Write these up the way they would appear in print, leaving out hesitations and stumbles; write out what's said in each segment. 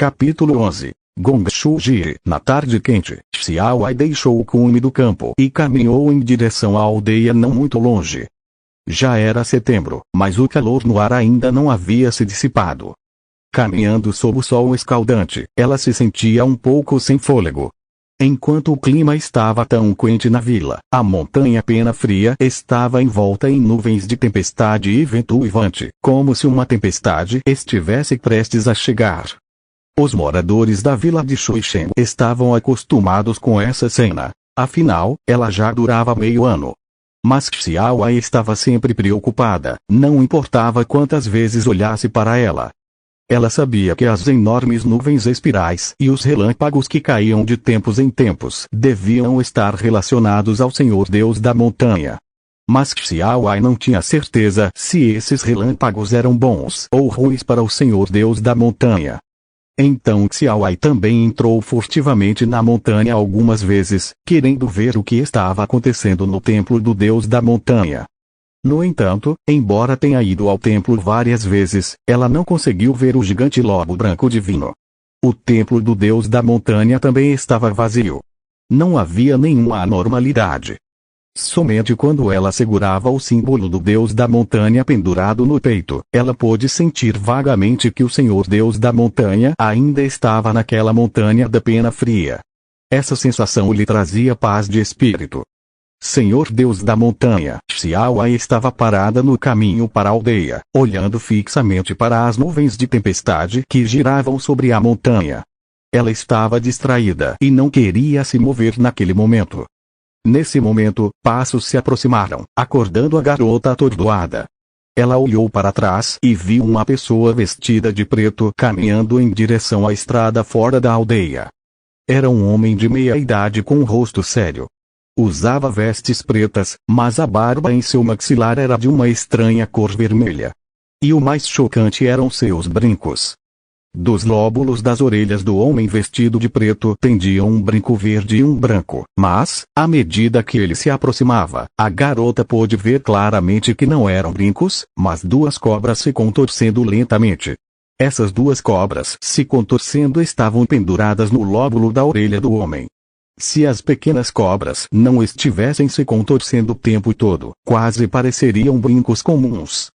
Capítulo 11. Gongshuji. Na tarde quente, Xiaowai deixou o cume do campo e caminhou em direção à aldeia não muito longe. Já era setembro, mas o calor no ar ainda não havia se dissipado. Caminhando sob o sol escaldante, ela se sentia um pouco sem fôlego. Enquanto o clima estava tão quente na vila, a montanha Pena Fria estava envolta em nuvens de tempestade e vento uivante, como se uma tempestade estivesse prestes a chegar. Os moradores da vila de Shuishen estavam acostumados com essa cena, afinal, ela já durava meio ano. Mas Xiaowai estava sempre preocupada, não importava quantas vezes olhasse para ela. Ela sabia que as enormes nuvens espirais e os relâmpagos que caíam de tempos em tempos deviam estar relacionados ao Senhor Deus da montanha. Mas Xiaowai não tinha certeza se esses relâmpagos eram bons ou ruins para o Senhor Deus da montanha. Então Xiaowai também entrou furtivamente na montanha algumas vezes, querendo ver o que estava acontecendo no templo do Deus da montanha. No entanto, embora tenha ido ao templo várias vezes, ela não conseguiu ver o gigante lobo branco divino. O templo do Deus da montanha também estava vazio. Não havia nenhuma anormalidade. Somente quando ela segurava o símbolo do Deus da montanha pendurado no peito, ela pôde sentir vagamente que o Senhor Deus da montanha ainda estava naquela montanha da Pena Fria. Essa sensação lhe trazia paz de espírito. Senhor Deus da montanha, Xiaowai estava parada no caminho para a aldeia, olhando fixamente para as nuvens de tempestade que giravam sobre a montanha. Ela estava distraída e não queria se mover naquele momento. Nesse momento, passos se aproximaram, acordando a garota atordoada. Ela olhou para trás e viu uma pessoa vestida de preto caminhando em direção à estrada fora da aldeia. Era um homem de meia idade com um rosto sério. Usava vestes pretas, mas a barba em seu maxilar era de uma estranha cor vermelha. E o mais chocante eram seus brincos. Dos lóbulos das orelhas do homem vestido de preto pendiam um brinco verde e um branco, mas, à medida que ele se aproximava, a garota pôde ver claramente que não eram brincos, mas duas cobras se contorcendo lentamente. Essas duas cobras se contorcendo estavam penduradas no lóbulo da orelha do homem. Se as pequenas cobras não estivessem se contorcendo o tempo todo, quase pareceriam brincos comuns.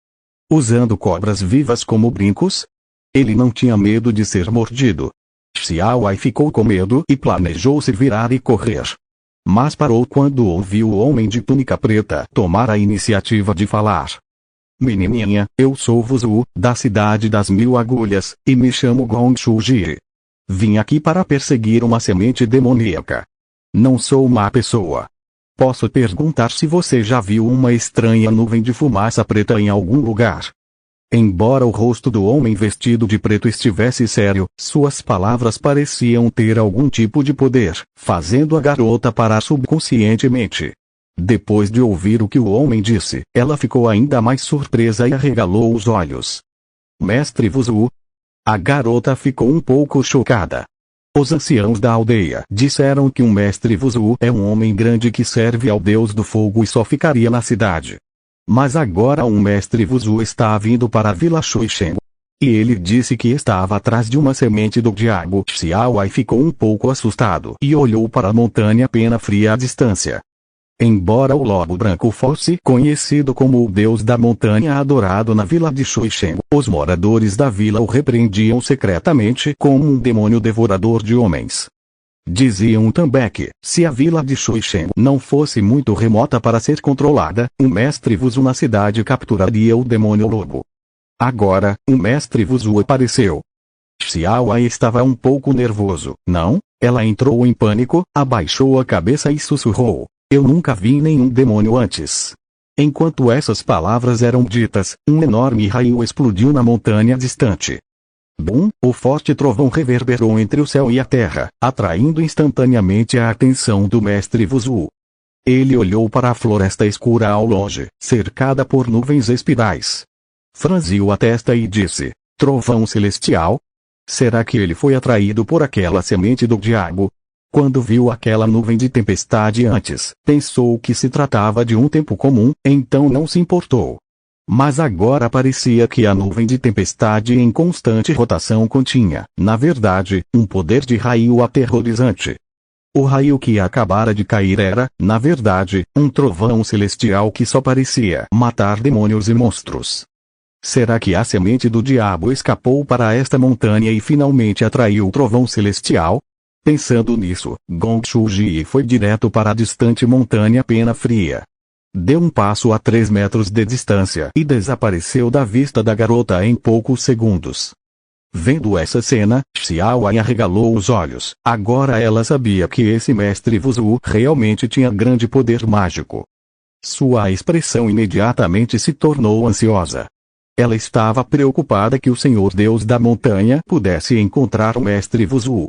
Usando cobras vivas como brincos, ele não tinha medo de ser mordido. Xiaowai ficou com medo e planejou se virar e correr. Mas parou quando ouviu o homem de túnica preta tomar a iniciativa de falar. Menininha, eu sou Wuzu, da cidade das 1000 agulhas, e me chamo Gongshuji. Vim aqui para perseguir uma semente demoníaca. Não sou má pessoa. Posso perguntar se você já viu uma estranha nuvem de fumaça preta em algum lugar? Embora o rosto do homem vestido de preto estivesse sério, suas palavras pareciam ter algum tipo de poder, fazendo a garota parar subconscientemente. Depois de ouvir o que o homem disse, ela ficou ainda mais surpresa e arregalou os olhos. Mestre Wuzu? A garota ficou um pouco chocada. Os anciãos da aldeia disseram que um mestre Wuzu é um homem grande que serve ao deus do fogo e só ficaria na cidade. Mas agora um mestre Wuzu está vindo para a vila Shuishen. E ele disse que estava atrás de uma semente do diabo. Xiaowai ficou um pouco assustado e olhou para a montanha Pena Fria à distância. Embora o lobo branco fosse conhecido como o deus da montanha adorado na vila de Shuishen, os moradores da vila o repreendiam secretamente como um demônio devorador de homens. Diziam também que, se a vila de Shuishen não fosse muito remota para ser controlada, um mestre Wuzu na cidade capturaria o demônio lobo. Agora, um mestre Wuzu apareceu. Xiaowai estava um pouco nervoso, não? Ela entrou em pânico, abaixou a cabeça e sussurrou. Eu nunca vi nenhum demônio antes. Enquanto essas palavras eram ditas, um enorme raio explodiu na montanha distante. Bum! O forte trovão reverberou entre o céu e a terra, atraindo instantaneamente a atenção do mestre Wuzu. Ele olhou para a floresta escura ao longe, cercada por nuvens espirais. Franziu a testa e disse, trovão celestial? Será que ele foi atraído por aquela semente do diabo? Quando viu aquela nuvem de tempestade antes, pensou que se tratava de um tempo comum, então não se importou. Mas agora parecia que a nuvem de tempestade em constante rotação continha, na verdade, um poder de raio aterrorizante. O raio que acabara de cair era, na verdade, um trovão celestial que só parecia matar demônios e monstros. Será que a semente do diabo escapou para esta montanha e finalmente atraiu o trovão celestial? Pensando nisso, Gong Shuji foi direto para a distante montanha Pena Fria. Deu um passo a 3 metros de distância e desapareceu da vista da garota em poucos segundos. Vendo essa cena, Xiaowai arregalou os olhos. Agora ela sabia que esse mestre Wuzu realmente tinha grande poder mágico. Sua expressão imediatamente se tornou ansiosa. Ela estava preocupada que o Senhor Deus da Montanha pudesse encontrar o mestre Wuzu.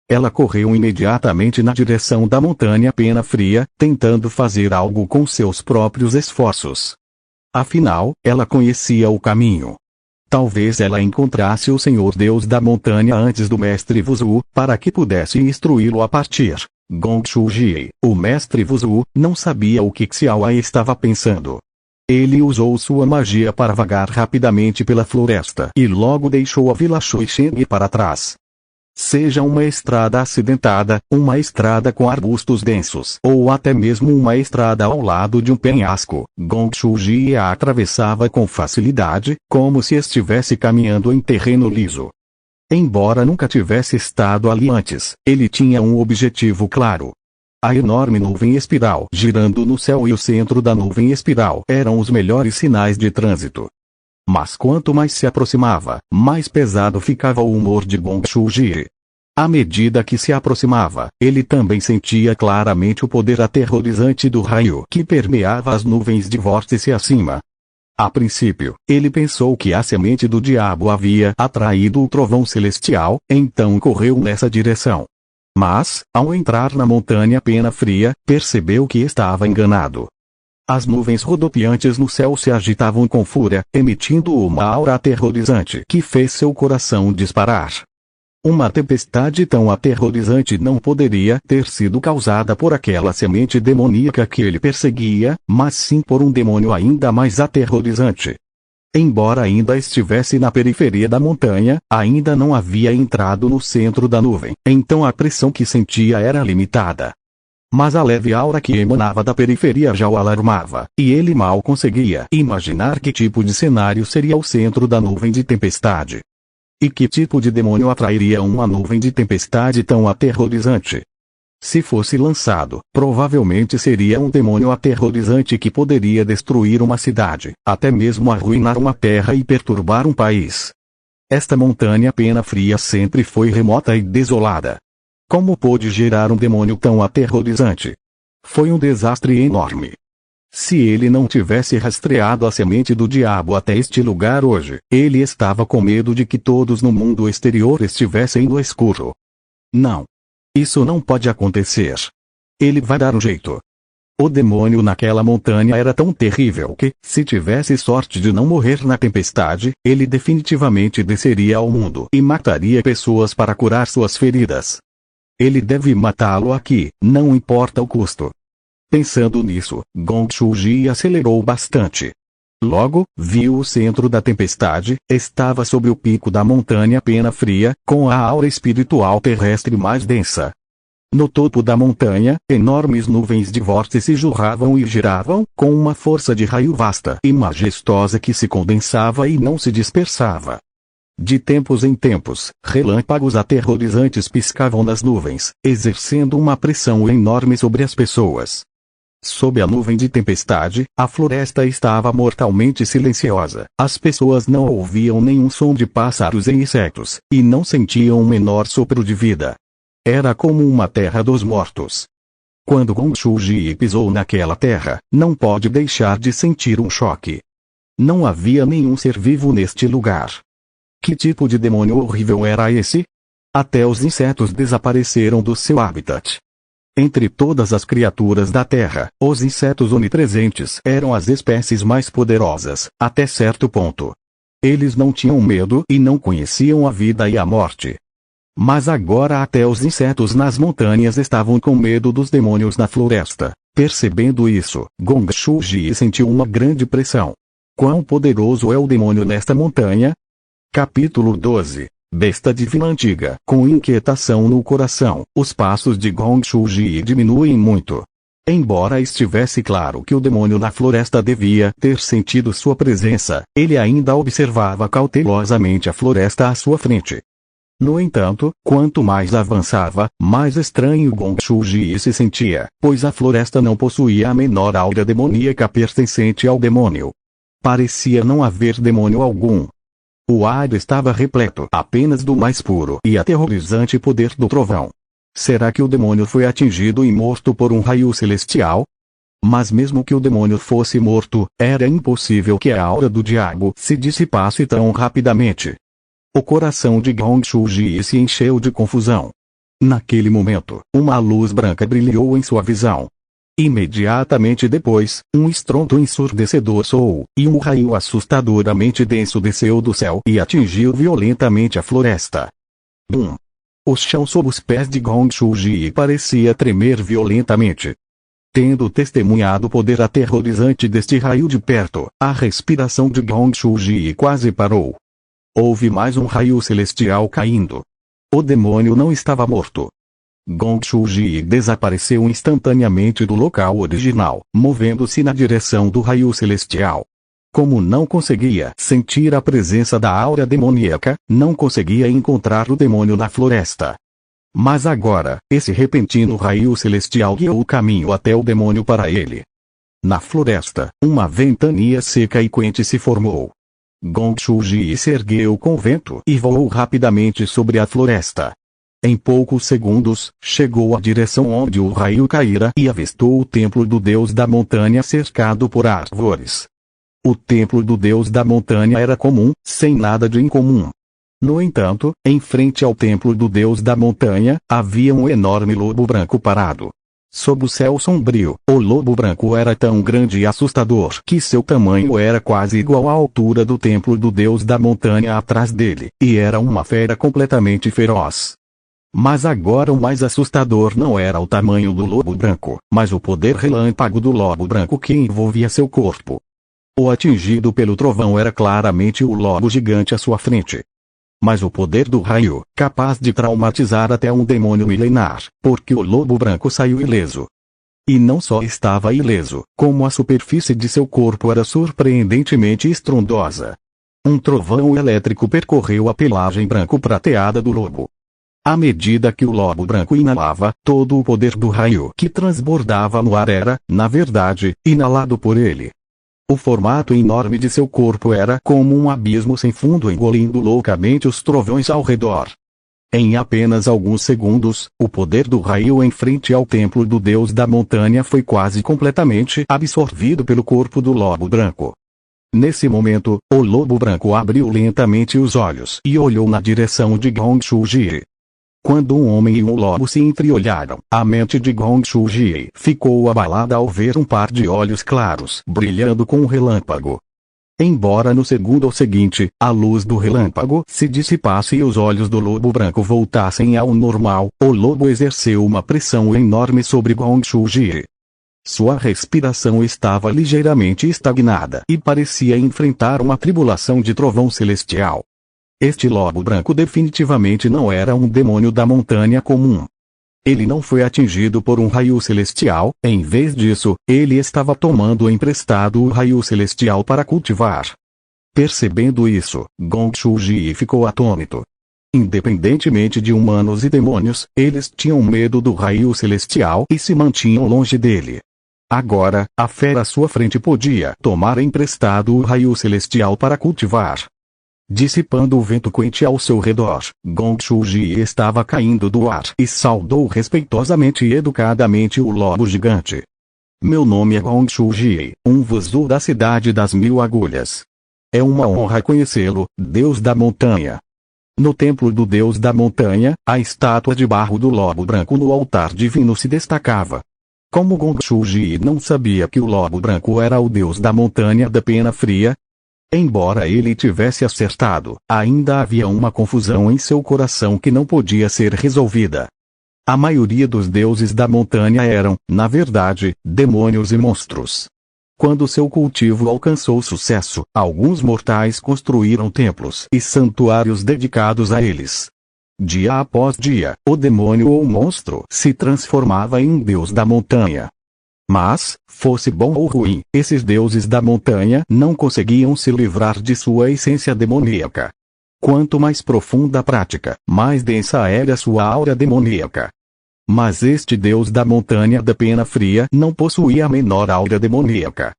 Ela correu imediatamente na direção da montanha Pena Fria, tentando fazer algo com seus próprios esforços. Afinal, ela conhecia o caminho. Talvez ela encontrasse o Senhor Deus da Montanha antes do mestre Wuzu, para que pudesse instruí-lo a partir. Gong Shuji, o mestre Wuzu, não sabia o que Xiaowai estava pensando. Ele usou sua magia para vagar rapidamente pela floresta e logo deixou a Vila Xuixing para trás. Seja uma estrada acidentada, uma estrada com arbustos densos ou até mesmo uma estrada ao lado de um penhasco, Gong Shuji a atravessava com facilidade, como se estivesse caminhando em terreno liso. Embora nunca tivesse estado ali antes, ele tinha um objetivo claro. A enorme nuvem espiral girando no céu e o centro da nuvem espiral eram os melhores sinais de trânsito. Mas quanto mais se aproximava, mais pesado ficava o humor de Gong Shuji. À medida que se aproximava, ele também sentia claramente o poder aterrorizante do raio que permeava as nuvens de vórtice acima. A princípio, ele pensou que a semente do diabo havia atraído o trovão celestial, então correu nessa direção. Mas, ao entrar na montanha Pena Fria, percebeu que estava enganado. As nuvens rodopiantes no céu se agitavam com fúria, emitindo uma aura aterrorizante que fez seu coração disparar. Uma tempestade tão aterrorizante não poderia ter sido causada por aquela semente demoníaca que ele perseguia, mas sim por um demônio ainda mais aterrorizante. Embora ainda estivesse na periferia da montanha, ainda não havia entrado no centro da nuvem, então a pressão que sentia era limitada. Mas a leve aura que emanava da periferia já o alarmava, e ele mal conseguia imaginar que tipo de cenário seria o centro da nuvem de tempestade. E que tipo de demônio atrairia uma nuvem de tempestade tão aterrorizante? Se fosse lançado, provavelmente seria um demônio aterrorizante que poderia destruir uma cidade, até mesmo arruinar uma terra e perturbar um país. Esta montanha Pena Fria sempre foi remota e desolada. Como pôde gerar um demônio tão aterrorizante? Foi um desastre enorme. Se ele não tivesse rastreado a semente do diabo até este lugar hoje, ele estava com medo de que todos no mundo exterior estivessem no escuro. Não. Isso não pode acontecer. Ele vai dar um jeito. O demônio naquela montanha era tão terrível que, se tivesse sorte de não morrer na tempestade, ele definitivamente desceria ao mundo e mataria pessoas para curar suas feridas. Ele deve matá-lo aqui, não importa o custo. Pensando nisso, Gong Shuji acelerou bastante. Logo, viu o centro da tempestade, estava sobre o pico da montanha Pena Fria, com a aura espiritual terrestre mais densa. No topo da montanha, enormes nuvens de vórtice jorravam e giravam, com uma força de raio vasta e majestosa que se condensava e não se dispersava. De tempos em tempos, relâmpagos aterrorizantes piscavam nas nuvens, exercendo uma pressão enorme sobre as pessoas. Sob a nuvem de tempestade, a floresta estava mortalmente silenciosa. As pessoas não ouviam nenhum som de pássaros e insetos, e não sentiam o menor sopro de vida. Era como uma terra dos mortos. Quando Gong Shuji pisou naquela terra, não pode deixar de sentir um choque. Não havia nenhum ser vivo neste lugar. Que tipo de demônio horrível era esse? Até os insetos desapareceram do seu habitat. Entre todas as criaturas da Terra, os insetos onipresentes eram as espécies mais poderosas, até certo ponto. Eles não tinham medo e não conheciam a vida e a morte. Mas agora até os insetos nas montanhas estavam com medo dos demônios na floresta. Percebendo isso, Gong Shuji sentiu uma grande pressão. Quão poderoso é o demônio nesta montanha? Capítulo 12. Besta divina antiga. Com inquietação no coração, os passos de Gong Shuji diminuem muito. Embora estivesse claro que o demônio na floresta devia ter sentido sua presença, ele ainda observava cautelosamente a floresta à sua frente. No entanto, quanto mais avançava, mais estranho Gong Shuji se sentia, pois a floresta não possuía a menor aura demoníaca pertencente ao demônio. Parecia não haver demônio algum. O ar estava repleto apenas do mais puro e aterrorizante poder do trovão. Será que o demônio foi atingido e morto por um raio celestial? Mas mesmo que o demônio fosse morto, era impossível que a aura do diabo se dissipasse tão rapidamente. O coração de Gong Shuji se encheu de confusão. Naquele momento, uma luz branca brilhou em sua visão. Imediatamente depois, um estrondo ensurdecedor soou, e um raio assustadoramente denso desceu do céu e atingiu violentamente a floresta. Bum! O chão sob os pés de Gong Shuji parecia tremer violentamente. Tendo testemunhado o poder aterrorizante deste raio de perto, a respiração de Gong Shuji quase parou. Houve mais um raio celestial caindo. O demônio não estava morto. Gong Shuji desapareceu instantaneamente do local original, movendo-se na direção do raio celestial. Como não conseguia sentir a presença da aura demoníaca, não conseguia encontrar o demônio na floresta. Mas agora, esse repentino raio celestial guiou o caminho até o demônio para ele. Na floresta, uma ventania seca e quente se formou. Gong Shuji se ergueu com o vento e voou rapidamente sobre a floresta. Em poucos segundos, chegou à direção onde o raio caíra e avistou o templo do deus da montanha cercado por árvores. O templo do deus da montanha era comum, sem nada de incomum. No entanto, em frente ao templo do deus da montanha, havia um enorme lobo branco parado. Sob o céu sombrio, o lobo branco era tão grande e assustador que seu tamanho era quase igual à altura do templo do deus da montanha atrás dele, e era uma fera completamente feroz. Mas agora o mais assustador não era o tamanho do lobo branco, mas o poder relâmpago do lobo branco que envolvia seu corpo. O atingido pelo trovão era claramente o lobo gigante à sua frente. Mas o poder do raio, capaz de traumatizar até um demônio milenar, porque o lobo branco saiu ileso. E não só estava ileso, como a superfície de seu corpo era surpreendentemente estrondosa. Um trovão elétrico percorreu a pelagem branco-prateada do lobo. À medida que o lobo branco inalava, todo o poder do raio que transbordava no ar era, na verdade, inalado por ele. O formato enorme de seu corpo era como um abismo sem fundo engolindo loucamente os trovões ao redor. Em apenas alguns segundos, o poder do raio em frente ao templo do deus da montanha foi quase completamente absorvido pelo corpo do lobo branco. Nesse momento, o lobo branco abriu lentamente os olhos e olhou na direção de Gong Shuji. Quando um homem e um lobo se entreolharam, a mente de Gong Shuji ficou abalada ao ver um par de olhos claros brilhando com um relâmpago. Embora no segundo seguinte, a luz do relâmpago se dissipasse e os olhos do lobo branco voltassem ao normal, o lobo exerceu uma pressão enorme sobre Gong Shuji. Sua respiração estava ligeiramente estagnada e parecia enfrentar uma tribulação de trovão celestial. Este lobo branco definitivamente não era um demônio da montanha comum. Ele não foi atingido por um raio celestial, em vez disso, ele estava tomando emprestado o raio celestial para cultivar. Percebendo isso, Gong Shuji ficou atônito. Independentemente de humanos e demônios, eles tinham medo do raio celestial e se mantinham longe dele. Agora, a fera à sua frente podia tomar emprestado o raio celestial para cultivar. Dissipando o vento quente ao seu redor, Gong Shuji estava caindo do ar e saudou respeitosamente e educadamente o lobo gigante. Meu nome é Gong Shuji, um vuzu da cidade das 1000 agulhas. É uma honra conhecê-lo, deus da montanha. No templo do deus da montanha, a estátua de barro do lobo branco no altar divino se destacava. Como Gong Shuji não sabia que o lobo branco era o deus da montanha da pena fria, embora ele tivesse acertado, ainda havia uma confusão em seu coração que não podia ser resolvida. A maioria dos deuses da montanha eram, na verdade, demônios e monstros. Quando seu cultivo alcançou sucesso, alguns mortais construíram templos e santuários dedicados a eles. Dia após dia, o demônio ou monstro se transformava em um deus da montanha. Mas, fosse bom ou ruim, esses deuses da montanha não conseguiam se livrar de sua essência demoníaca. Quanto mais profunda a prática, mais densa era sua aura demoníaca. Mas este deus da montanha da pena fria não possuía a menor aura demoníaca.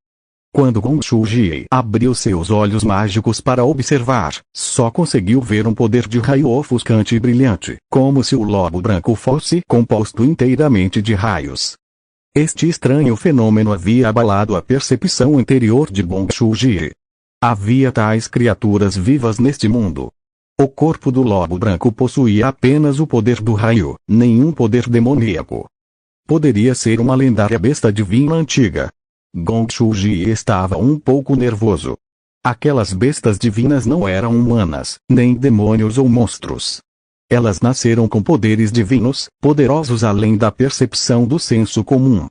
Quando Gongshujie abriu seus olhos mágicos para observar, só conseguiu ver um poder de raio ofuscante e brilhante, como se o lobo branco fosse composto inteiramente de raios. Este estranho fenômeno havia abalado a percepção interior de Gongshujie. Havia tais criaturas vivas neste mundo. O corpo do lobo branco possuía apenas o poder do raio, nenhum poder demoníaco. Poderia ser uma lendária besta divina antiga. Gongshujie estava um pouco nervoso. Aquelas bestas divinas não eram humanas, nem demônios ou monstros. Elas nasceram com poderes divinos, poderosos além da percepção do senso comum.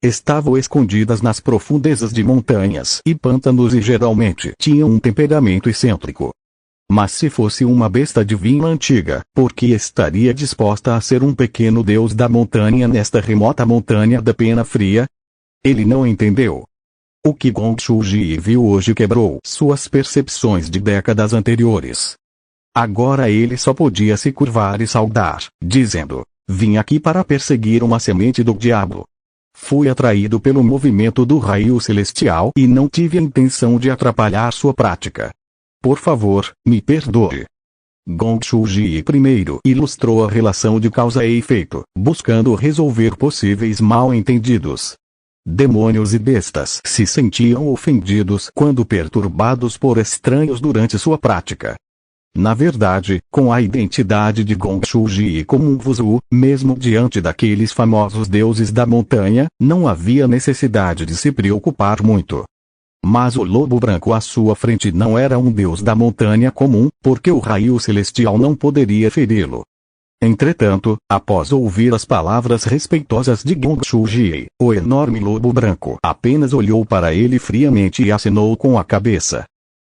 Estavam escondidas nas profundezas de montanhas e pântanos e geralmente tinham um temperamento excêntrico. Mas se fosse uma besta divina antiga, por que estaria disposta a ser um pequeno deus da montanha nesta remota montanha da pena fria? Ele não entendeu. O que Gongshujie viu hoje quebrou suas percepções de décadas anteriores. Agora ele só podia se curvar e saudar, dizendo: vim aqui para perseguir uma semente do diabo. Fui atraído pelo movimento do raio celestial e não tive a intenção de atrapalhar sua prática. Por favor, me perdoe. Gongshujie primeiro ilustrou a relação de causa e efeito, buscando resolver possíveis mal-entendidos. Demônios e bestas se sentiam ofendidos quando perturbados por estranhos durante sua prática. Na verdade, com a identidade de Gongshujie como um Wuzu, mesmo diante daqueles famosos deuses da montanha, não havia necessidade de se preocupar muito. Mas o lobo branco à sua frente não era um deus da montanha comum, porque o raio celestial não poderia feri-lo. Entretanto, após ouvir as palavras respeitosas de Gongshujie, o enorme lobo branco apenas olhou para ele friamente e acenou com a cabeça.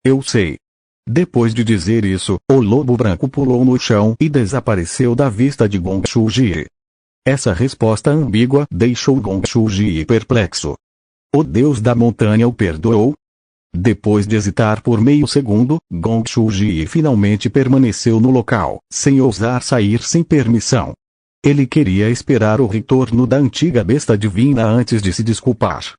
Eu sei. Depois de dizer isso, o lobo branco pulou no chão e desapareceu da vista de Gongshujie. Essa resposta ambígua deixou Gongshujie perplexo. O deus da montanha o perdoou? Depois de hesitar por meio segundo, Gongshujie finalmente permaneceu no local, sem ousar sair sem permissão. Ele queria esperar o retorno da antiga besta divina antes de se desculpar.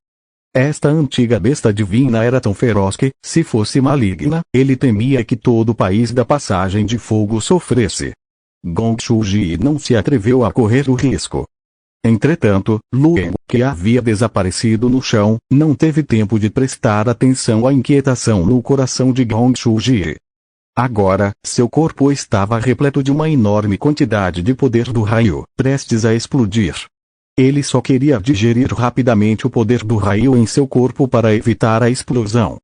Esta antiga besta divina era tão feroz que, se fosse maligna, ele temia que todo o país da Passagem de Fogo sofresse. Gongshujie não se atreveu a correr o risco. Entretanto, Lueng, que havia desaparecido no chão, não teve tempo de prestar atenção à inquietação no coração de Gongshujie. Agora, seu corpo estava repleto de uma enorme quantidade de poder do raio, prestes a explodir. Ele só queria digerir rapidamente o poder do raio em seu corpo para evitar a explosão.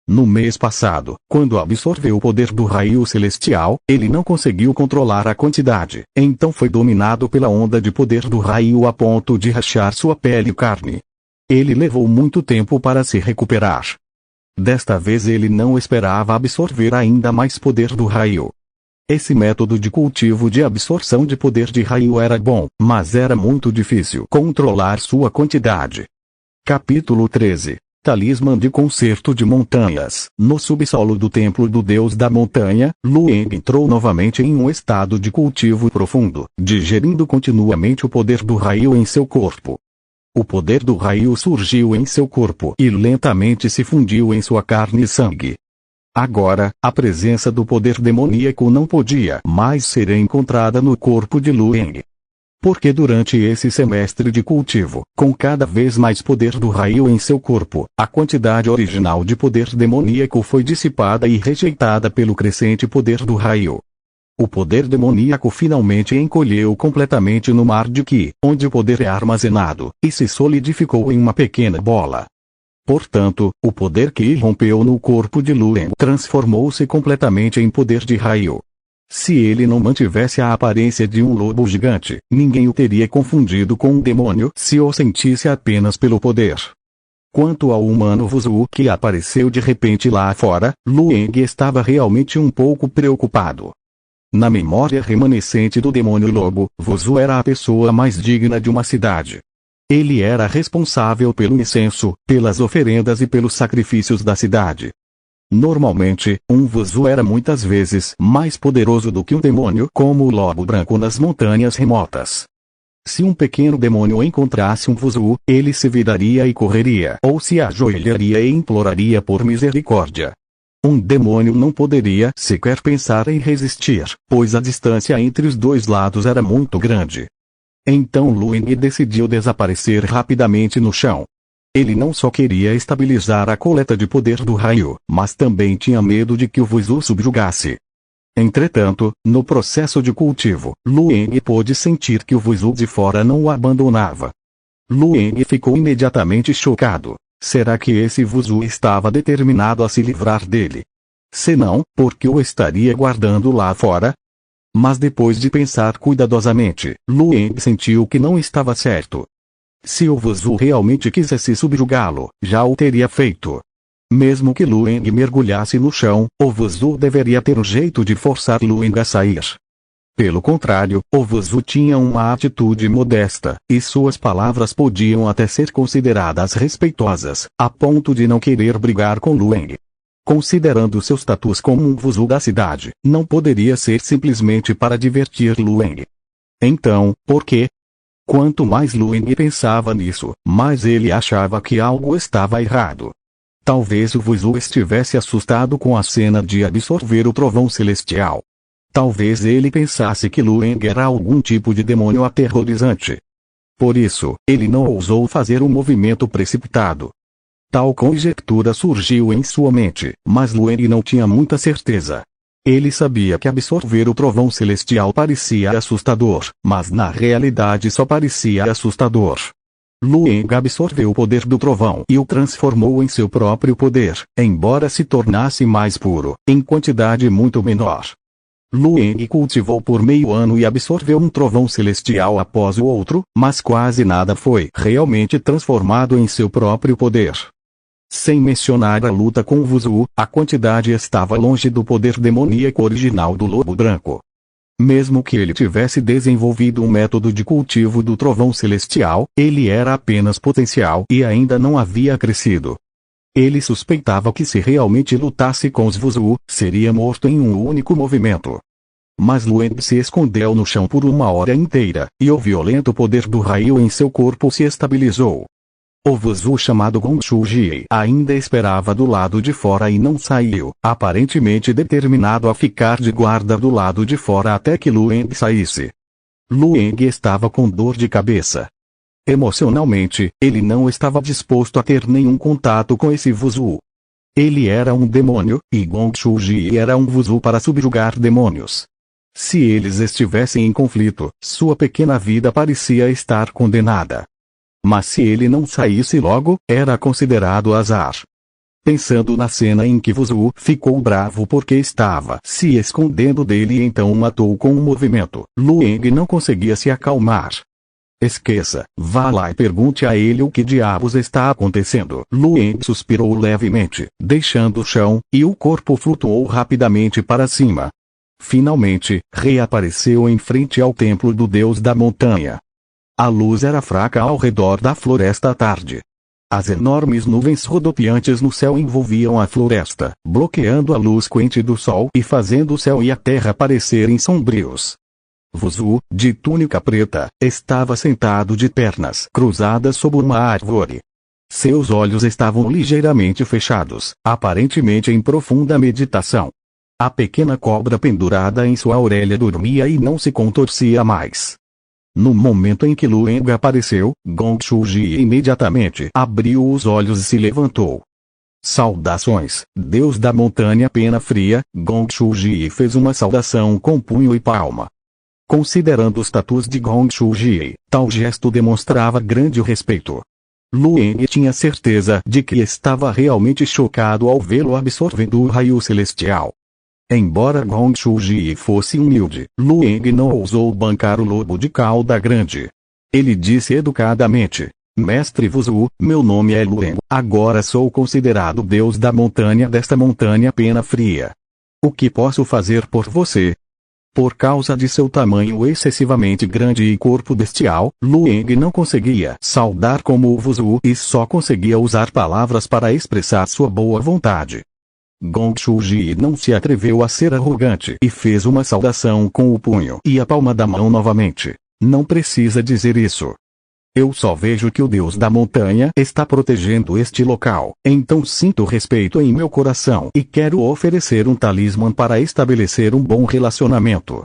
No mês passado, quando absorveu o poder do raio celestial, ele não conseguiu controlar a quantidade, então foi dominado pela onda de poder do raio a ponto de rachar sua pele e carne. Ele levou muito tempo para se recuperar. Desta vez ele não esperava absorver ainda mais poder do raio. Esse método de cultivo de absorção de poder de raio era bom, mas era muito difícil controlar sua quantidade. Capítulo 13. Talismã de concerto de montanhas. No subsolo do templo do deus da montanha, Lueng entrou novamente em um estado de cultivo profundo, digerindo continuamente o poder do raio em seu corpo. O poder do raio surgiu em seu corpo e lentamente se fundiu em sua carne e sangue. Agora, a presença do poder demoníaco não podia mais ser encontrada no corpo de Lueng. Porque durante esse semestre de cultivo, com cada vez mais poder do raio em seu corpo, a quantidade original de poder demoníaco foi dissipada e rejeitada pelo crescente poder do raio. O poder demoníaco finalmente encolheu completamente no mar de Qi, onde o poder é armazenado, e se solidificou em uma pequena bola. Portanto, o poder que irrompeu no corpo de Lueng transformou-se completamente em poder de raio. Se ele não mantivesse a aparência de um lobo gigante, ninguém o teria confundido com um demônio se o sentisse apenas pelo poder. Quanto ao humano Vuzu que apareceu de repente lá fora, Lueng estava realmente um pouco preocupado. Na memória remanescente do demônio lobo, Vuzu era a pessoa mais digna de uma cidade. Ele era responsável pelo incenso, pelas oferendas e pelos sacrifícios da cidade. Normalmente, um Vuzu era muitas vezes mais poderoso do que um demônio como o lobo branco nas montanhas remotas. Se um pequeno demônio encontrasse um Vuzu, ele se viraria e correria ou se ajoelharia e imploraria por misericórdia. Um demônio não poderia sequer pensar em resistir, pois a distância entre os dois lados era muito grande. Então Lueng decidiu desaparecer rapidamente no chão. Ele não só queria estabilizar a coleta de poder do raio, mas também tinha medo de que o Vuzu subjugasse. Entretanto, no processo de cultivo, Lueng pôde sentir que o Vuzu de fora não o abandonava. Lueng ficou imediatamente chocado. Será que esse Vuzu estava determinado a se livrar dele? Se não, por que o estaria guardando lá fora? Mas depois de pensar cuidadosamente, Lueng sentiu que não estava certo. Se o Vuzu realmente quisesse subjugá-lo, já o teria feito. Mesmo que Lueng mergulhasse no chão, o Vuzu deveria ter um jeito de forçar Lueng a sair. Pelo contrário, o Vuzu tinha uma atitude modesta, e suas palavras podiam até ser consideradas respeitosas, a ponto de não querer brigar com Lueng. Considerando seu status como um Vuzu da cidade, não poderia ser simplesmente para divertir Lueng. Então, por quê? Quanto mais Lueng pensava nisso, mais ele achava que algo estava errado. Talvez o Vuzu estivesse assustado com a cena de absorver o trovão celestial. Talvez ele pensasse que Lueng era algum tipo de demônio aterrorizante. Por isso, ele não ousou fazer um movimento precipitado. Tal conjectura surgiu em sua mente, mas Lueng não tinha muita certeza. Ele sabia que absorver o trovão celestial parecia assustador, mas na realidade só parecia assustador. Lueng absorveu o poder do trovão e o transformou em seu próprio poder, embora se tornasse mais puro, em quantidade muito menor. Lueng cultivou por meio ano e absorveu um trovão celestial após o outro, mas quase nada foi realmente transformado em seu próprio poder. Sem mencionar a luta com o Vuzu, a quantidade estava longe do poder demoníaco original do lobo branco. Mesmo que ele tivesse desenvolvido um método de cultivo do trovão celestial, ele era apenas potencial e ainda não havia crescido. Ele suspeitava que se realmente lutasse com os Vuzu, seria morto em um único movimento. Mas Lueng se escondeu no chão por uma hora inteira, e o violento poder do raio em seu corpo se estabilizou. O Vuzu chamado Gongshu-ji ainda esperava do lado de fora e não saiu, aparentemente determinado a ficar de guarda do lado de fora até que Lueng saísse. Lueng estava com dor de cabeça. Emocionalmente, ele não estava disposto a ter nenhum contato com esse Vuzu. Ele era um demônio, e Gongshu-ji era um Vuzu para subjugar demônios. Se eles estivessem em conflito, sua pequena vida parecia estar condenada. Mas se ele não saísse logo, era considerado azar. Pensando na cena em que Vuzu ficou bravo porque estava se escondendo dele e então o matou com um movimento, Lueng não conseguia se acalmar. Esqueça, vá lá e pergunte a ele o que diabos está acontecendo. Lueng suspirou levemente, deixando o chão, e o corpo flutuou rapidamente para cima. Finalmente, reapareceu em frente ao templo do deus da montanha. A luz era fraca ao redor da floresta à tarde. As enormes nuvens rodopiantes no céu envolviam a floresta, bloqueando a luz quente do sol e fazendo o céu e a terra parecerem sombrios. Vuzu, de túnica preta, estava sentado de pernas cruzadas sob uma árvore. Seus olhos estavam ligeiramente fechados, aparentemente em profunda meditação. A pequena cobra pendurada em sua orelha dormia e não se contorcia mais. No momento em que Lueng apareceu, Gongshu-ji imediatamente abriu os olhos e se levantou. Saudações, Deus da Montanha Pena Fria. Gongshu-ji fez uma saudação com punho e palma. Considerando o status de Gongshu-ji, tal gesto demonstrava grande respeito. Lueng tinha certeza de que estava realmente chocado ao vê-lo absorvendo o raio celestial. Embora Gongshu-ji fosse humilde, Lueng não ousou bancar o lobo de cauda grande. Ele disse educadamente: Mestre Wuzu, meu nome é Lueng, agora sou considerado deus da montanha desta montanha Pena Fria. O que posso fazer por você? Por causa de seu tamanho excessivamente grande e corpo bestial, Lueng não conseguia saudar como o Wuzu e só conseguia usar palavras para expressar sua boa vontade. Gong Shuji não se atreveu a ser arrogante e fez uma saudação com o punho e a palma da mão novamente. Não precisa dizer isso. Eu só vejo que o Deus da montanha está protegendo este local, então sinto respeito em meu coração e quero oferecer um talismã para estabelecer um bom relacionamento.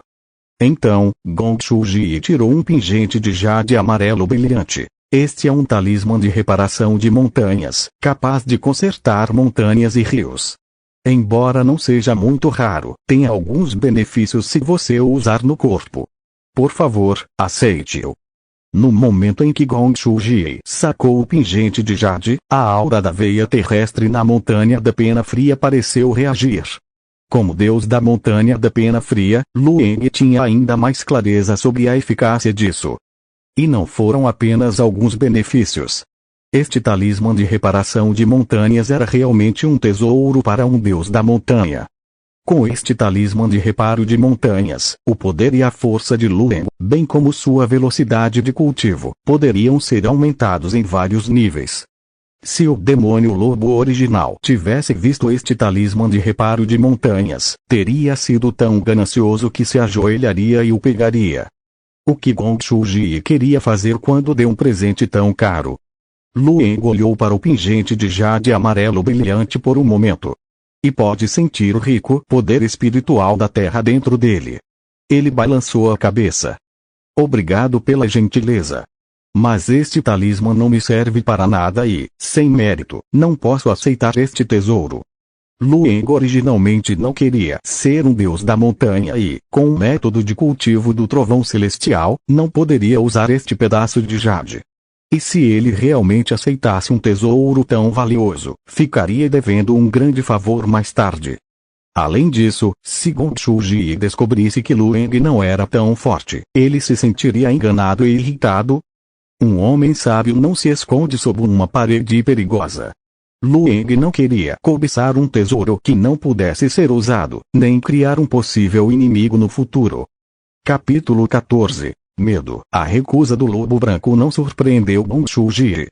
Então, Gong Shuji tirou um pingente de jade amarelo brilhante. Este é um talismã de reparação de montanhas, capaz de consertar montanhas e rios. Embora não seja muito raro, tem alguns benefícios se você o usar no corpo. Por favor, aceite-o. No momento em que Gong Shuji sacou o pingente de jade, a aura da veia terrestre na montanha da Pena Fria pareceu reagir. Como deus da montanha da Pena Fria, Lueng tinha ainda mais clareza sobre a eficácia disso. E não foram apenas alguns benefícios. Este talismã de reparação de montanhas era realmente um tesouro para um deus da montanha. Com este talismã de reparo de montanhas, o poder e a força de Lueng, bem como sua velocidade de cultivo, poderiam ser aumentados em vários níveis. Se o demônio lobo original tivesse visto este talismã de reparo de montanhas, teria sido tão ganancioso que se ajoelharia e o pegaria. O que Gong Shuji queria fazer quando deu um presente tão caro? Lueng olhou para o pingente de jade amarelo brilhante por um momento. E pode sentir o rico poder espiritual da terra dentro dele. Ele balançou a cabeça. Obrigado pela gentileza. Mas este talismã não me serve para nada e, sem mérito, não posso aceitar este tesouro. Lueng originalmente não queria ser um deus da montanha e, com o método de cultivo do trovão celestial, não poderia usar este pedaço de jade. E se ele realmente aceitasse um tesouro tão valioso, ficaria devendo um grande favor mais tarde. Além disso, se Gong Shuji descobrisse que Lueng não era tão forte, ele se sentiria enganado e irritado. Um homem sábio não se esconde sob uma parede perigosa. Lueng não queria cobiçar um tesouro que não pudesse ser usado, nem criar um possível inimigo no futuro. Capítulo 14. Medo. A recusa do lobo branco não surpreendeu Gong Shuji.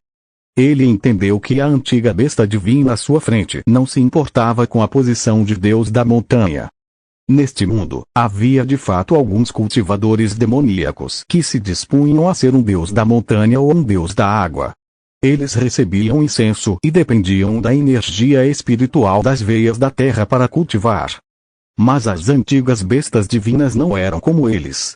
Ele entendeu que a antiga besta divina à sua frente não se importava com a posição de deus da montanha. Neste mundo, havia de fato alguns cultivadores demoníacos que se dispunham a ser um deus da montanha ou um deus da água. Eles recebiam incenso e dependiam da energia espiritual das veias da terra para cultivar. Mas as antigas bestas divinas não eram como eles.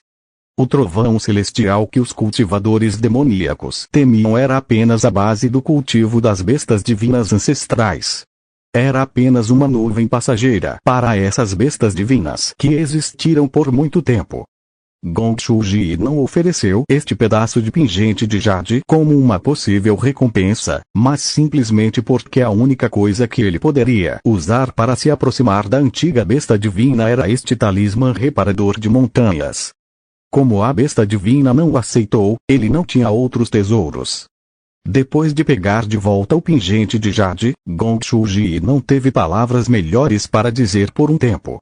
O trovão celestial que os cultivadores demoníacos temiam era apenas a base do cultivo das bestas divinas ancestrais. Era apenas uma nuvem passageira para essas bestas divinas que existiram por muito tempo. Gong Shuji não ofereceu este pedaço de pingente de jade como uma possível recompensa, mas simplesmente porque a única coisa que ele poderia usar para se aproximar da antiga besta divina era este talismã reparador de montanhas. Como a besta divina não o aceitou, ele não tinha outros tesouros. Depois de pegar de volta o pingente de jade, Gong Shuji não teve palavras melhores para dizer por um tempo.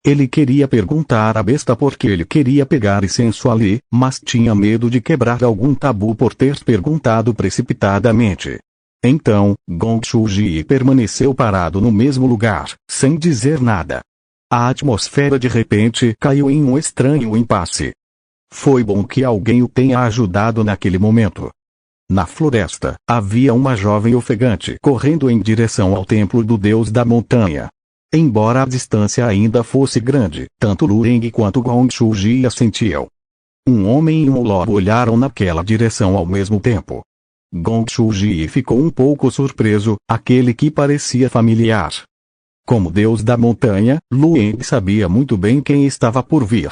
Ele queria perguntar à besta por que ele queria pegar incenso ali, mas tinha medo de quebrar algum tabu por ter perguntado precipitadamente. Então, Gong Shuji permaneceu parado no mesmo lugar, sem dizer nada. A atmosfera de repente caiu em um estranho impasse. Foi bom que alguém o tenha ajudado naquele momento. Na floresta, havia uma jovem ofegante correndo em direção ao templo do deus da montanha. Embora a distância ainda fosse grande, tanto Lueng quanto Gong Shuji a sentiam. Um homem e um lobo olharam naquela direção ao mesmo tempo. Gong Shuji ficou um pouco surpreso, aquele que parecia familiar. Como deus da montanha, Lueng sabia muito bem quem estava por vir.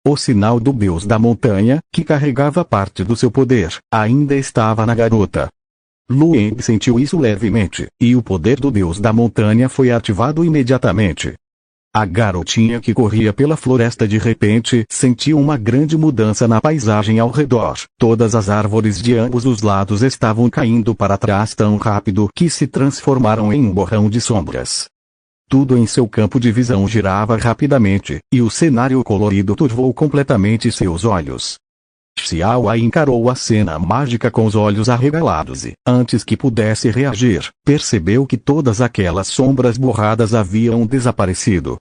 O sinal do deus da montanha, que carregava parte do seu poder, ainda estava na garota. Lueng sentiu isso levemente, e o poder do deus da montanha foi ativado imediatamente. A garotinha que corria pela floresta de repente sentiu uma grande mudança na paisagem ao redor. Todas as árvores de ambos os lados estavam caindo para trás tão rápido que se transformaram em um borrão de sombras. Tudo em seu campo de visão girava rapidamente, e o cenário colorido turvou completamente seus olhos. Xiao encarou a cena mágica com os olhos arregalados e, antes que pudesse reagir, percebeu que todas aquelas sombras borradas haviam desaparecido.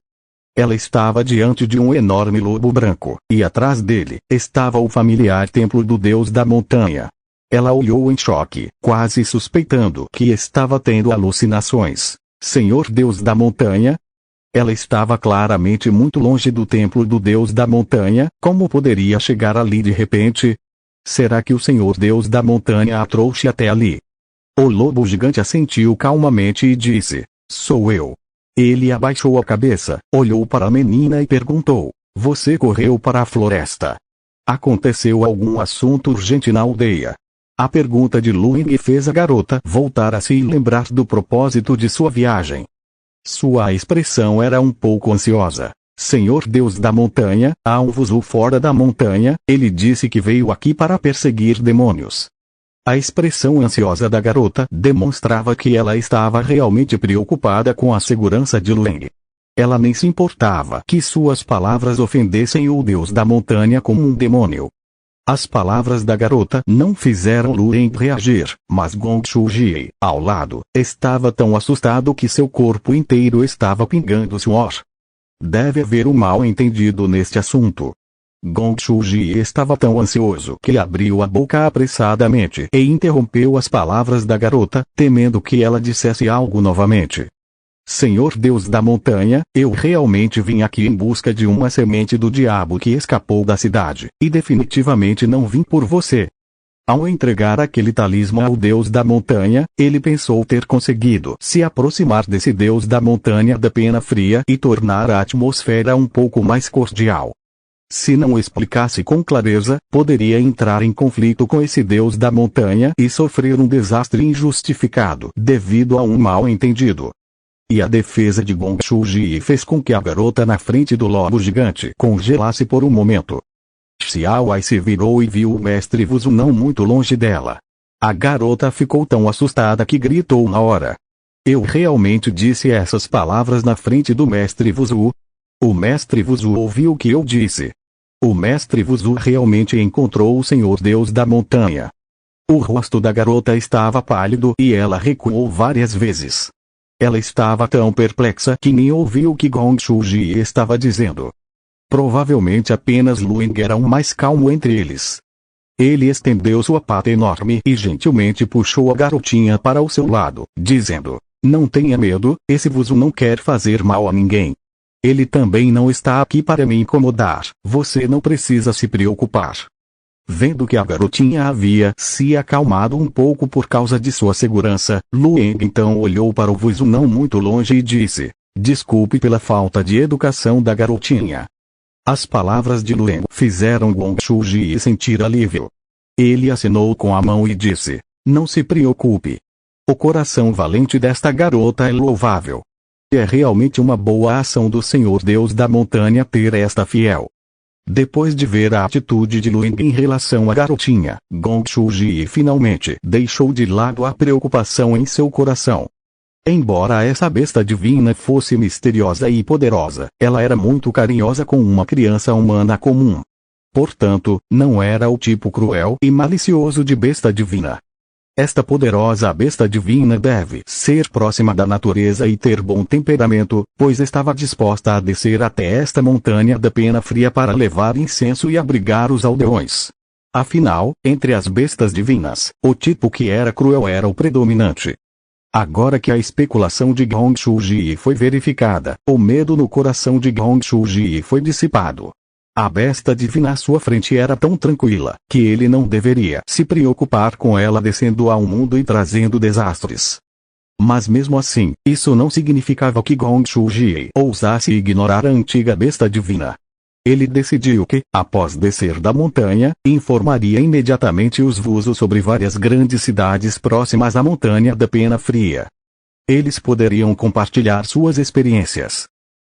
Ela estava diante de um enorme lobo branco, e atrás dele, estava o familiar templo do deus da montanha. Ela olhou em choque, quase suspeitando que estava tendo alucinações. Senhor Deus da Montanha? Ela estava claramente muito longe do templo do Deus da Montanha, como poderia chegar ali de repente? Será que o Senhor Deus da Montanha a trouxe até ali? O lobo gigante assentiu calmamente e disse: sou eu. Ele abaixou a cabeça, olhou para a menina e perguntou: você correu para a floresta? Aconteceu algum assunto urgente na aldeia? A pergunta de Luing fez a garota voltar a se lembrar do propósito de sua viagem. Sua expressão era um pouco ansiosa. Senhor Deus da Montanha, há um Vuzu fora da montanha, ele disse que veio aqui para perseguir demônios. A expressão ansiosa da garota demonstrava que ela estava realmente preocupada com a segurança de Luing. Ela nem se importava que suas palavras ofendessem o Deus da Montanha como um demônio. As palavras da garota não fizeram Luing reagir, mas Gong Shuji, ao lado, estava tão assustado que seu corpo inteiro estava pingando suor. Deve haver um mal-entendido neste assunto. Gong Shuji estava tão ansioso que abriu a boca apressadamente e interrompeu as palavras da garota, temendo que ela dissesse algo novamente. Senhor Deus da Montanha, eu realmente vim aqui em busca de uma semente do diabo que escapou da cidade, e definitivamente não vim por você. Ao entregar aquele talismã ao Deus da Montanha, ele pensou ter conseguido se aproximar desse Deus da Montanha da Pena Fria e tornar a atmosfera um pouco mais cordial. Se não explicasse com clareza, poderia entrar em conflito com esse Deus da Montanha e sofrer um desastre injustificado devido a um mal-entendido. E a defesa de Gong Shuji fez com que a garota na frente do lobo gigante congelasse por um momento. Xiao se virou e viu o mestre Vuzu não muito longe dela. A garota ficou tão assustada que gritou na hora. Eu realmente disse essas palavras na frente do mestre Vuzu? O mestre Vuzu ouviu o que eu disse. O mestre Vuzu realmente encontrou o Senhor Deus da Montanha. O rosto da garota estava pálido e ela recuou várias vezes. Ela estava tão perplexa que nem ouviu o que Gong Shuji estava dizendo. Provavelmente apenas Luing era o mais calmo entre eles. Ele estendeu sua pata enorme e gentilmente puxou a garotinha para o seu lado, dizendo: não tenha medo, esse Vuzu não quer fazer mal a ninguém. Ele também não está aqui para me incomodar, você não precisa se preocupar. Vendo que a garotinha havia se acalmado um pouco por causa de sua segurança, Luing então olhou para o Vuzu não muito longe e disse: desculpe pela falta de educação da garotinha. As palavras de Luing fizeram Gong Shuji sentir alívio. Ele acenou com a mão e disse: não se preocupe. O coração valente desta garota é louvável. É realmente uma boa ação do Senhor Deus da Montanha ter esta fiel. Depois de ver a atitude de Luing em relação à garotinha, Gong Shuji finalmente deixou de lado a preocupação em seu coração. Embora essa besta divina fosse misteriosa e poderosa, ela era muito carinhosa com uma criança humana comum. Portanto, não era o tipo cruel e malicioso de besta divina. Esta poderosa besta divina deve ser próxima da natureza e ter bom temperamento, pois estava disposta a descer até esta montanha da Pena Fria para levar incenso e abrigar os aldeões. Afinal, entre as bestas divinas, o tipo que era cruel era o predominante. Agora que a especulação de Gong Shuji foi verificada, o medo no coração de Gong Shuji foi dissipado. A besta divina à sua frente era tão tranquila, que ele não deveria se preocupar com ela descendo ao mundo e trazendo desastres. Mas mesmo assim, isso não significava que Gong Shuji ousasse ignorar a antiga besta divina. Ele decidiu que, após descer da montanha, informaria imediatamente os Vuzu sobre várias grandes cidades próximas à montanha da Pena Fria. Eles poderiam compartilhar suas experiências.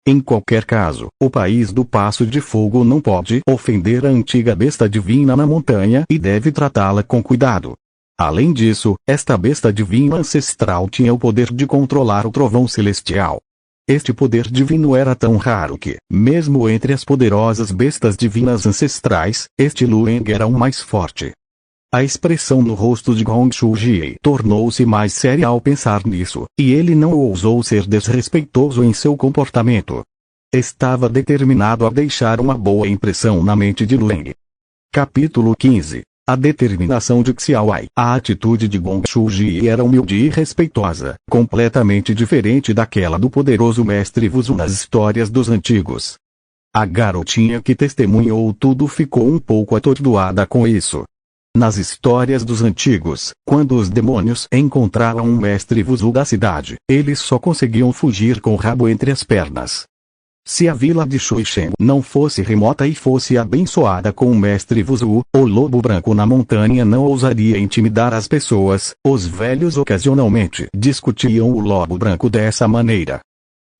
Em qualquer caso, o país do Passo de Fogo não pode ofender a antiga besta divina na montanha e deve tratá-la com cuidado. Além disso, esta besta divina ancestral tinha o poder de controlar o trovão celestial. Este poder divino era tão raro que, mesmo entre as poderosas bestas divinas ancestrais, este Lueng era o mais forte. A expressão no rosto de Gong Shu-ji tornou-se mais séria ao pensar nisso, e ele não ousou ser desrespeitoso em seu comportamento. Estava determinado a deixar uma boa impressão na mente de Lueng. Capítulo 15. A determinação de Xiaowai. A atitude de Gong Shu-ji era humilde e respeitosa, completamente diferente daquela do poderoso mestre Wuzu nas histórias dos antigos. A garotinha que testemunhou tudo ficou um pouco atordoada com isso. Nas histórias dos antigos, quando os demônios encontravam um mestre Wuzu da cidade, eles só conseguiam fugir com o rabo entre as pernas. Se a vila de Xuixen não fosse remota e fosse abençoada com o mestre Wuzu, o lobo branco na montanha não ousaria intimidar as pessoas. Os velhos ocasionalmente discutiam o lobo branco dessa maneira.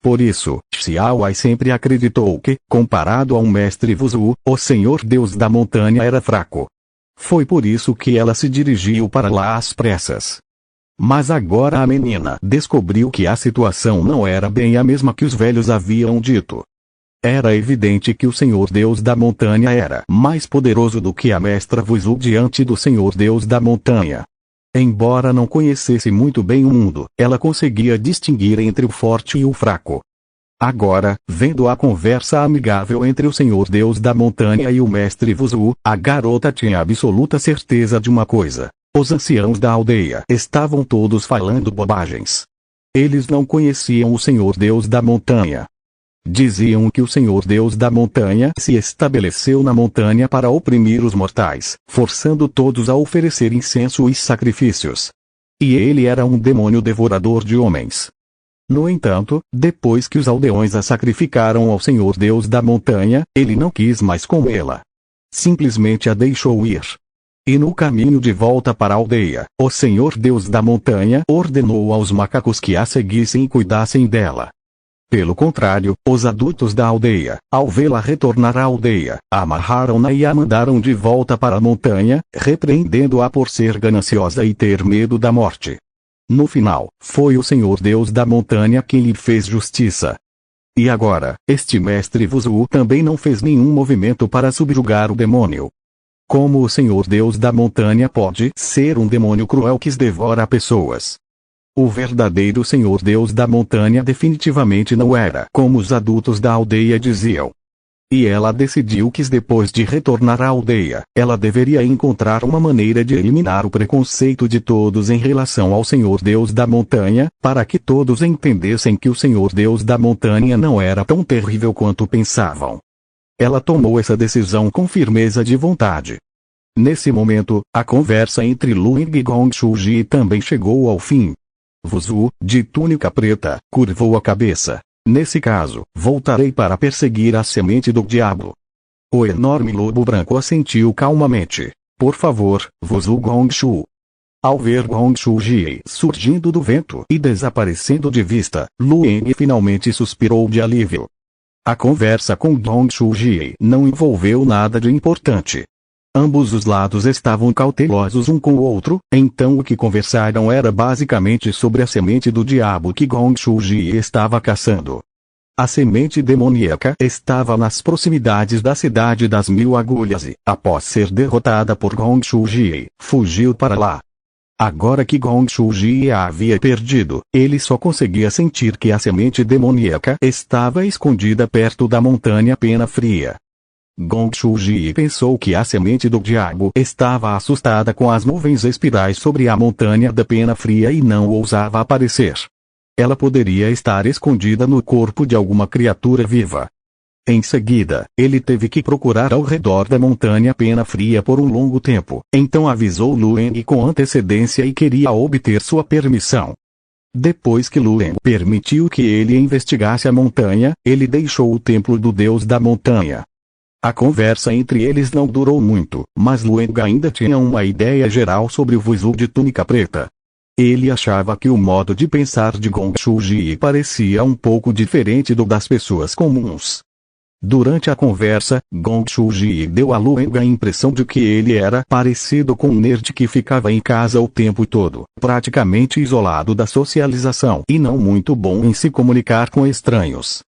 Por isso, Xiaowai sempre acreditou que, comparado ao mestre Wuzu, o Senhor Deus da montanha era fraco. Foi por isso que ela se dirigiu para lá às pressas. Mas agora a menina descobriu que a situação não era bem a mesma que os velhos haviam dito. Era evidente que o Senhor Deus da montanha era mais poderoso do que a mestra Wuzu diante do Senhor Deus da montanha. Embora não conhecesse muito bem o mundo, ela conseguia distinguir entre o forte e o fraco. Agora, vendo a conversa amigável entre o Senhor Deus da montanha e o mestre Wuzu, a garota tinha absoluta certeza de uma coisa. Os anciãos da aldeia estavam todos falando bobagens. Eles não conheciam o Senhor Deus da montanha. Diziam que o Senhor Deus da montanha se estabeleceu na montanha para oprimir os mortais, forçando todos a oferecer incenso e sacrifícios. E ele era um demônio devorador de homens. No entanto, depois que os aldeões a sacrificaram ao Senhor Deus da montanha, ele não quis mais comê-la. Simplesmente a deixou ir. E no caminho de volta para a aldeia, o Senhor Deus da montanha ordenou aos macacos que a seguissem e cuidassem dela. Pelo contrário, os adultos da aldeia, ao vê-la retornar à aldeia, amarraram-na e a mandaram de volta para a montanha, repreendendo-a por ser gananciosa e ter medo da morte. No final, foi o Senhor Deus da montanha quem lhe fez justiça. E agora, este mestre Wuzu também não fez nenhum movimento para subjugar o demônio. Como o Senhor Deus da montanha pode ser um demônio cruel que devora pessoas? O verdadeiro Senhor Deus da montanha definitivamente não era como os adultos da aldeia diziam. E ela decidiu que depois de retornar à aldeia, ela deveria encontrar uma maneira de eliminar o preconceito de todos em relação ao Senhor Deus da montanha, para que todos entendessem que o Senhor Deus da montanha não era tão terrível quanto pensavam. Ela tomou essa decisão com firmeza de vontade. Nesse momento, a conversa entre Lueng e Gong Shu-ji também chegou ao fim. Wuzu, de túnica preta, curvou a cabeça. Nesse caso, voltarei para perseguir a semente do diabo. O enorme lobo branco assentiu calmamente. Por favor, Wuzu Gongshu. Ao ver Gong Shu-ji surgindo do vento e desaparecendo de vista, Lueng finalmente suspirou de alívio. A conversa com Gong Shu-ji não envolveu nada de importante. Ambos os lados estavam cautelosos um com o outro, então o que conversaram era basicamente sobre a semente do diabo que Gong Shu-ji estava caçando. A semente demoníaca estava nas proximidades da cidade das 1000 agulhas e, após ser derrotada por Gong Shu-ji, fugiu para lá. Agora que Gong Shu-ji a havia perdido, ele só conseguia sentir que a semente demoníaca estava escondida perto da montanha Pena Fria. Gong Shu-ji pensou que a semente do diabo estava assustada com as nuvens espirais sobre a montanha da Pena Fria e não ousava aparecer. Ela poderia estar escondida no corpo de alguma criatura viva. Em seguida, ele teve que procurar ao redor da montanha Pena Fria por um longo tempo, então avisou Lueng com antecedência e queria obter sua permissão. Depois que Lueng permitiu que ele investigasse a montanha, ele deixou o templo do deus da montanha. A conversa entre eles não durou muito, mas Lueng ainda tinha uma ideia geral sobre o Wuzu de túnica preta. Ele achava que o modo de pensar de Gong Shuji parecia um pouco diferente do das pessoas comuns. Durante a conversa, Gong Shuji deu a Lueng a impressão de que ele era parecido com um nerd que ficava em casa o tempo todo, praticamente isolado da socialização e não muito bom em se comunicar com estranhos.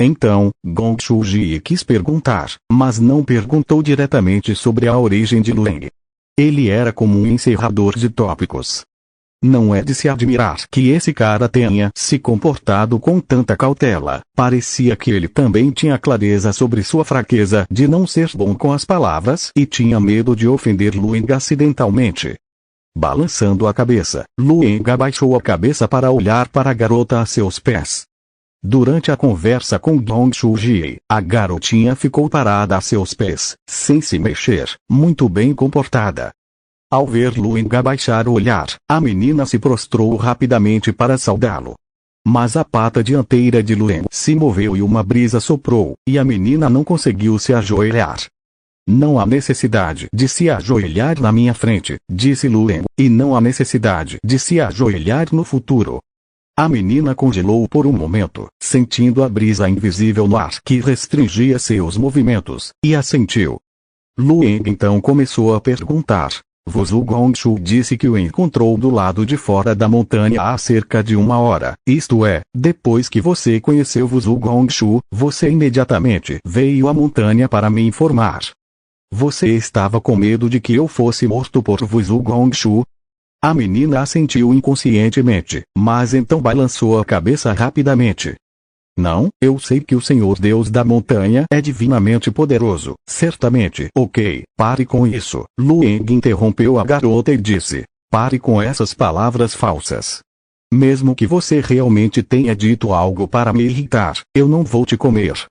Então, Gong Shuji quis perguntar, mas não perguntou diretamente sobre a origem de Lueng. Ele era como um encerrador de tópicos. Não é de se admirar que esse cara tenha se comportado com tanta cautela. Parecia que ele também tinha clareza sobre sua fraqueza de não ser bom com as palavras e tinha medo de ofender Lueng acidentalmente. Balançando a cabeça, Lueng abaixou a cabeça para olhar para a garota a seus pés. Durante a conversa com Gong Shuji, a garotinha ficou parada a seus pés, sem se mexer, muito bem comportada. Ao ver Lueng abaixar o olhar, a menina se prostrou rapidamente para saudá-lo. Mas a pata dianteira de Lueng se moveu e uma brisa soprou, e a menina não conseguiu se ajoelhar. Não há necessidade de se ajoelhar na minha frente, disse Lueng, e não há necessidade de se ajoelhar no futuro. A menina congelou por um momento, sentindo a brisa invisível no ar que restringia seus movimentos, e assentiu. Lueng então começou a perguntar. Vuzu Gongshu disse que o encontrou do lado de fora da montanha há cerca de 1 hora, isto é, depois que você conheceu Vuzu Gongshu, você imediatamente veio à montanha para me informar. Você estava com medo de que eu fosse morto por Vuzu Gongshu? A menina assentiu inconscientemente, mas então balançou a cabeça rapidamente. Não, eu sei que o Senhor Deus da montanha é divinamente poderoso, certamente. Ok, pare com isso. Lueng interrompeu a garota e disse. Pare com essas palavras falsas. Mesmo que você realmente tenha dito algo para me irritar, eu não vou te comer.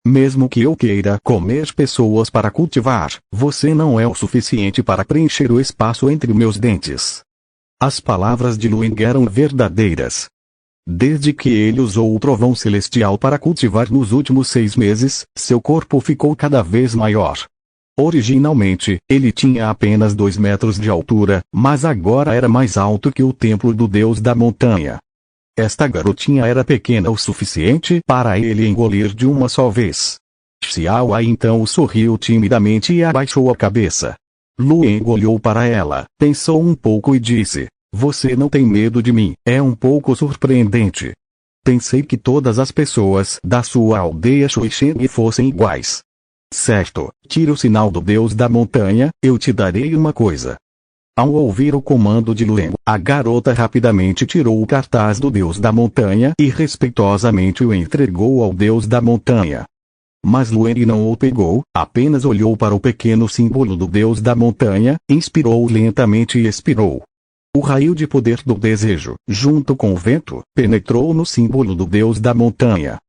Mesmo que eu queira comer pessoas para cultivar, você não é o suficiente para preencher o espaço entre meus dentes. As palavras de Lueng eram verdadeiras. Desde que ele usou o trovão celestial para cultivar nos últimos 6 meses, seu corpo ficou cada vez maior. Originalmente, ele tinha apenas 2 metros de altura, mas agora era mais alto que o templo do Deus da montanha. Esta garotinha era pequena o suficiente para ele engolir de uma só vez. Xiao Ai então sorriu timidamente e abaixou a cabeça. Lueng olhou para ela, pensou um pouco e disse. Você não tem medo de mim, é um pouco surpreendente. Pensei que todas as pessoas da sua aldeia Xuixing fossem iguais. Certo, tire o sinal do Deus da montanha, eu te darei uma coisa. Ao ouvir o comando de Lueng, a garota rapidamente tirou o cartaz do Deus da montanha e respeitosamente o entregou ao Deus da montanha. Mas Lueng não o pegou, apenas olhou para o pequeno símbolo do Deus da montanha, inspirou lentamente e expirou. O raio de poder do desejo, junto com o vento, penetrou no símbolo do Deus da montanha.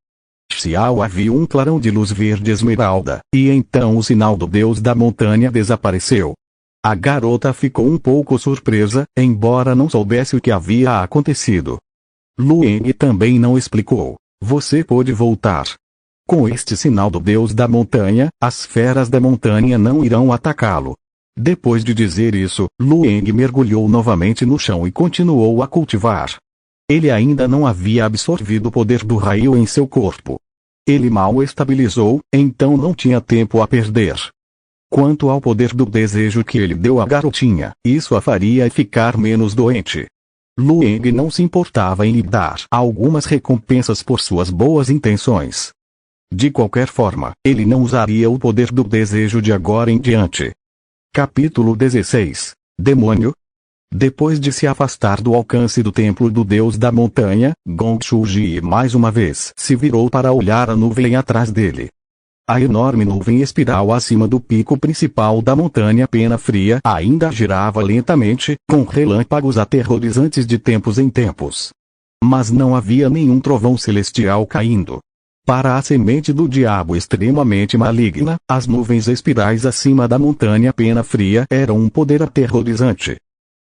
Xiao viu um clarão de luz verde esmeralda, e então o sinal do Deus da montanha desapareceu. A garota ficou um pouco surpresa, embora não soubesse o que havia acontecido. Lueng também não explicou. Você pode voltar. Com este sinal do Deus da montanha, as feras da montanha não irão atacá-lo. Depois de dizer isso, Lueng mergulhou novamente no chão e continuou a cultivar. Ele ainda não havia absorvido o poder do raio em seu corpo. Ele mal estabilizou, então não tinha tempo a perder. Quanto ao poder do desejo que ele deu à garotinha, isso a faria ficar menos doente. Lueng não se importava em lhe dar algumas recompensas por suas boas intenções. De qualquer forma, ele não usaria o poder do desejo de agora em diante. Capítulo 16. Demônio. Depois de se afastar do alcance do templo do Deus da montanha, Gong Shuji mais uma vez se virou para olhar a nuvem atrás dele. A enorme nuvem espiral acima do pico principal da montanha Pena Fria ainda girava lentamente, com relâmpagos aterrorizantes de tempos em tempos. Mas não havia nenhum trovão celestial caindo. Para a semente do diabo extremamente maligna, as nuvens espirais acima da montanha Pena Fria eram um poder aterrorizante.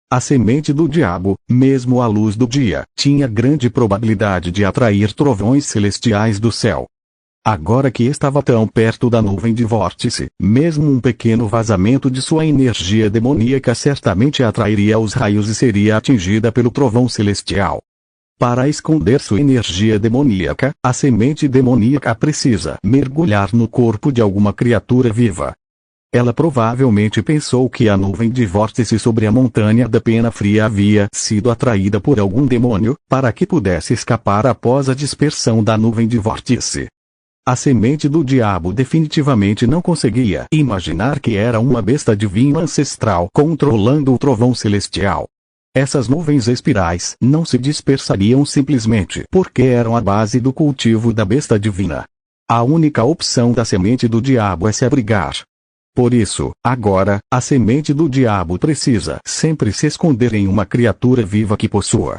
A semente do diabo, mesmo à luz do dia, tinha grande probabilidade de atrair trovões celestiais do céu. Agora que estava tão perto da nuvem de vórtice, mesmo um pequeno vazamento de sua energia demoníaca certamente atrairia os raios e seria atingida pelo trovão celestial. Para esconder sua energia demoníaca, a semente demoníaca precisa mergulhar no corpo de alguma criatura viva. Ela provavelmente pensou que a nuvem de vórtice sobre a montanha da pena fria havia sido atraída por algum demônio, para que pudesse escapar após a dispersão da nuvem de vórtice. A semente do diabo definitivamente não conseguia imaginar que era uma besta divina ancestral controlando o trovão celestial. Essas nuvens espirais não se dispersariam simplesmente porque eram a base do cultivo da besta divina. A única opção da semente do diabo é se abrigar. Por isso, agora, a semente do diabo precisa sempre se esconder em uma criatura viva que possua.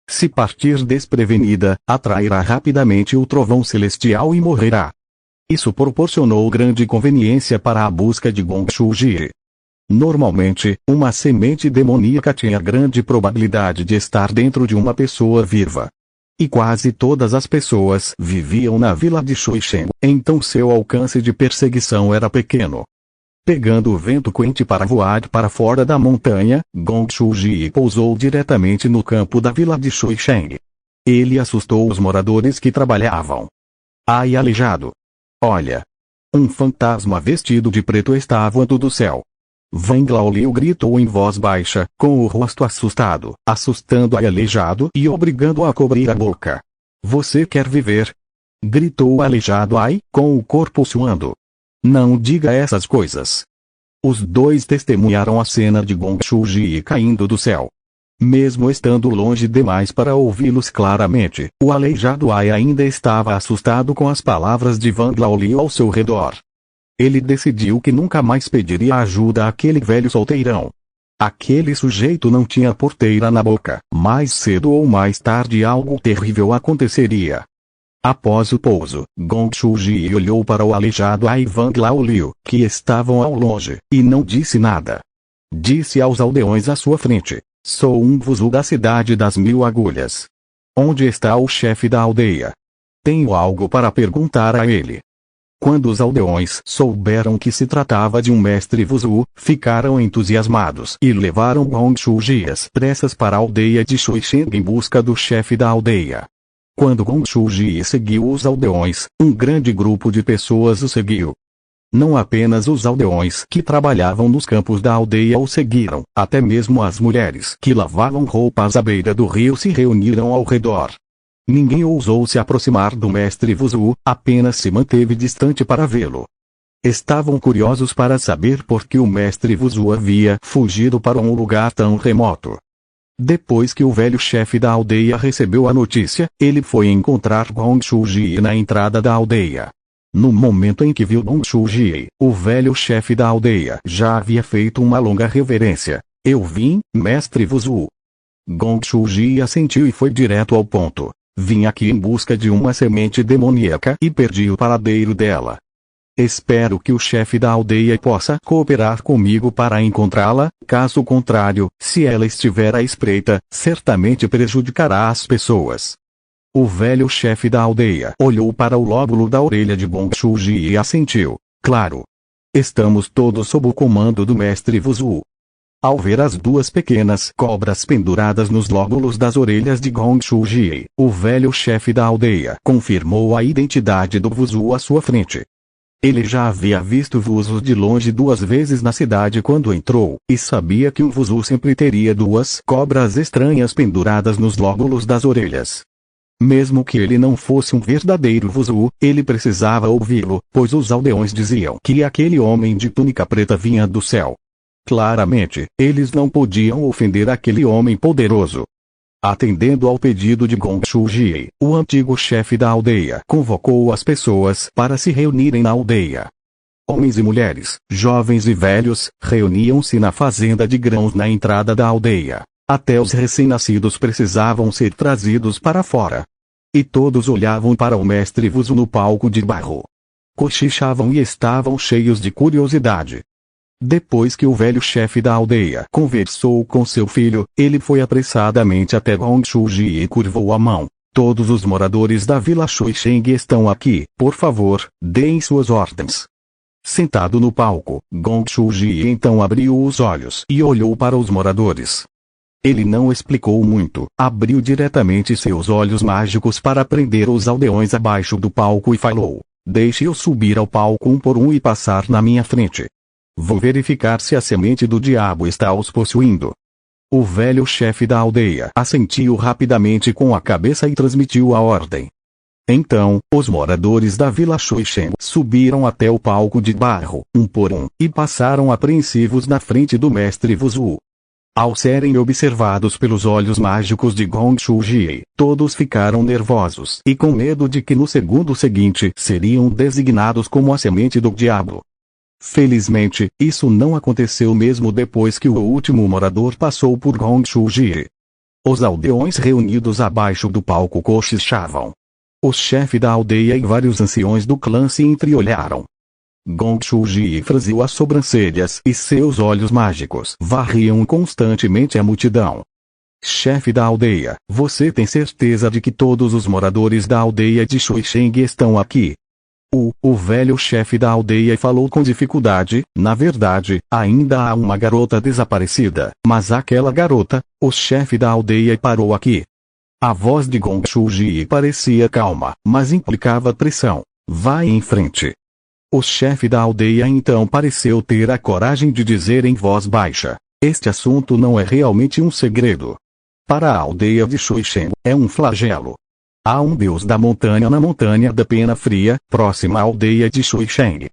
Se partir desprevenida, atrairá rapidamente o trovão celestial e morrerá. Isso proporcionou grande conveniência para a busca de Gong Shuji. Normalmente, uma semente demoníaca tinha grande probabilidade de estar dentro de uma pessoa viva. E quase todas as pessoas viviam na vila de Shuisheng, então seu alcance de perseguição era pequeno. Pegando o vento quente para voar para fora da montanha, Gong Shuji pousou diretamente no campo da vila de Shuisheng. Ele assustou os moradores que trabalhavam. Ai, aleijado! Olha! Um fantasma vestido de preto está voando do céu. Wang Laoliu gritou em voz baixa, com o rosto assustado, assustando Ai aleijado e obrigando-o a cobrir a boca. Você quer viver? Gritou o aleijado Ai, com o corpo suando. Não diga essas coisas. Os dois testemunharam a cena de Gong Shuji caindo do céu. Mesmo estando longe demais para ouvi-los claramente, o aleijado Ai ainda estava assustado com as palavras de Wang Laoliu ao seu redor. Ele decidiu que nunca mais pediria ajuda àquele velho solteirão. Aquele sujeito não tinha porteira na boca. Mais cedo ou mais tarde algo terrível aconteceria. Após o pouso, Gong Shuji olhou para o aleijado Ai e Wang Laoliu, que estavam ao longe, e não disse nada. Disse aos aldeões à sua frente: sou um vuzu da cidade das 1000 agulhas. Onde está o chefe da aldeia? Tenho algo para perguntar a ele. Quando os aldeões souberam que se tratava de um mestre vuzu, ficaram entusiasmados e levaram Gong Shuji às pressas para a aldeia de Shuisheng em busca do chefe da aldeia. Quando Gong Shuji seguiu os aldeões, um grande grupo de pessoas o seguiu. Não apenas os aldeões que trabalhavam nos campos da aldeia o seguiram, até mesmo as mulheres que lavavam roupas à beira do rio se reuniram ao redor. Ninguém ousou se aproximar do mestre vuzu, apenas se manteve distante para vê-lo. Estavam curiosos para saber por que o mestre vuzu havia fugido para um lugar tão remoto. Depois que o velho chefe da aldeia recebeu a notícia, ele foi encontrar Gong Shuji na entrada da aldeia. No momento em que viu Gong Shuji, o velho chefe da aldeia já havia feito uma longa reverência. Eu vim, mestre vuzu. Gong Shuji assentiu e foi direto ao ponto. Vim aqui em busca de uma semente demoníaca e perdi o paradeiro dela. Espero que o chefe da aldeia possa cooperar comigo para encontrá-la, caso contrário, se ela estiver à espreita, certamente prejudicará as pessoas. O velho chefe da aldeia olhou para o lóbulo da orelha de Gong Shuji e assentiu. Claro. Estamos todos sob o comando do mestre vuzu. Ao ver as duas pequenas cobras penduradas nos lóbulos das orelhas de Gong Shuji, o velho chefe da aldeia confirmou a identidade do vuzu à sua frente. Ele já havia visto vuzus de longe 2 vezes na cidade quando entrou, e sabia que um vuzu sempre teria 2 cobras estranhas penduradas nos lóbulos das orelhas. Mesmo que ele não fosse um verdadeiro vuzu, ele precisava ouvi-lo, pois os aldeões diziam que aquele homem de túnica preta vinha do céu. Claramente, eles não podiam ofender aquele homem poderoso. Atendendo ao pedido de Gong Shuji, o antigo chefe da aldeia convocou as pessoas para se reunirem na aldeia. Homens e mulheres, jovens e velhos, reuniam-se na fazenda de grãos na entrada da aldeia. Até os recém-nascidos precisavam ser trazidos para fora. E todos olhavam para o mestre vuzu no palco de barro. Cochichavam e estavam cheios de curiosidade. Depois que o velho chefe da aldeia conversou com seu filho, ele foi apressadamente até Gong Shuji e curvou a mão. todos os moradores da Vila Xuixeng estão aqui, por favor, deem suas ordens. Sentado no palco, Gong Shuji então abriu os olhos e olhou para os moradores. Ele não explicou muito, abriu diretamente seus olhos mágicos para prender os aldeões abaixo do palco e falou: deixe-eu subir ao palco um por um e passar na minha frente. Vou verificar se a semente do diabo está os possuindo. O velho chefe da aldeia assentiu rapidamente com a cabeça e transmitiu a ordem. Então, os moradores da Vila Xuixeng subiram até o palco de barro, um por um, e passaram apreensivos na frente do mestre Wuzu. Ao serem observados pelos olhos mágicos de Gong Shuji, todos ficaram nervosos e com medo de que no segundo seguinte seriam designados como a semente do diabo. Felizmente, isso não aconteceu mesmo depois que o último morador passou por Gong Shuji. Os aldeões reunidos abaixo do palco cochichavam. O chefe da aldeia e vários anciões do clã se entreolharam. Gong Shuji franziu as sobrancelhas e seus olhos mágicos varriam constantemente a multidão. Chefe da aldeia, você tem certeza de que todos os moradores da aldeia de Xuixeng estão aqui? O velho chefe da aldeia falou com dificuldade. Na verdade, ainda há uma garota desaparecida, mas aquela garota, o chefe da aldeia parou aqui. A voz de Gong Shuji parecia calma, mas implicava pressão. Vai em frente. O chefe da aldeia então pareceu ter a coragem de dizer em voz baixa: este assunto não é realmente um segredo. Para a aldeia de Xuixeng, é um flagelo. Há um deus da montanha na montanha da Pena Fria, próxima à aldeia de Xuixeng.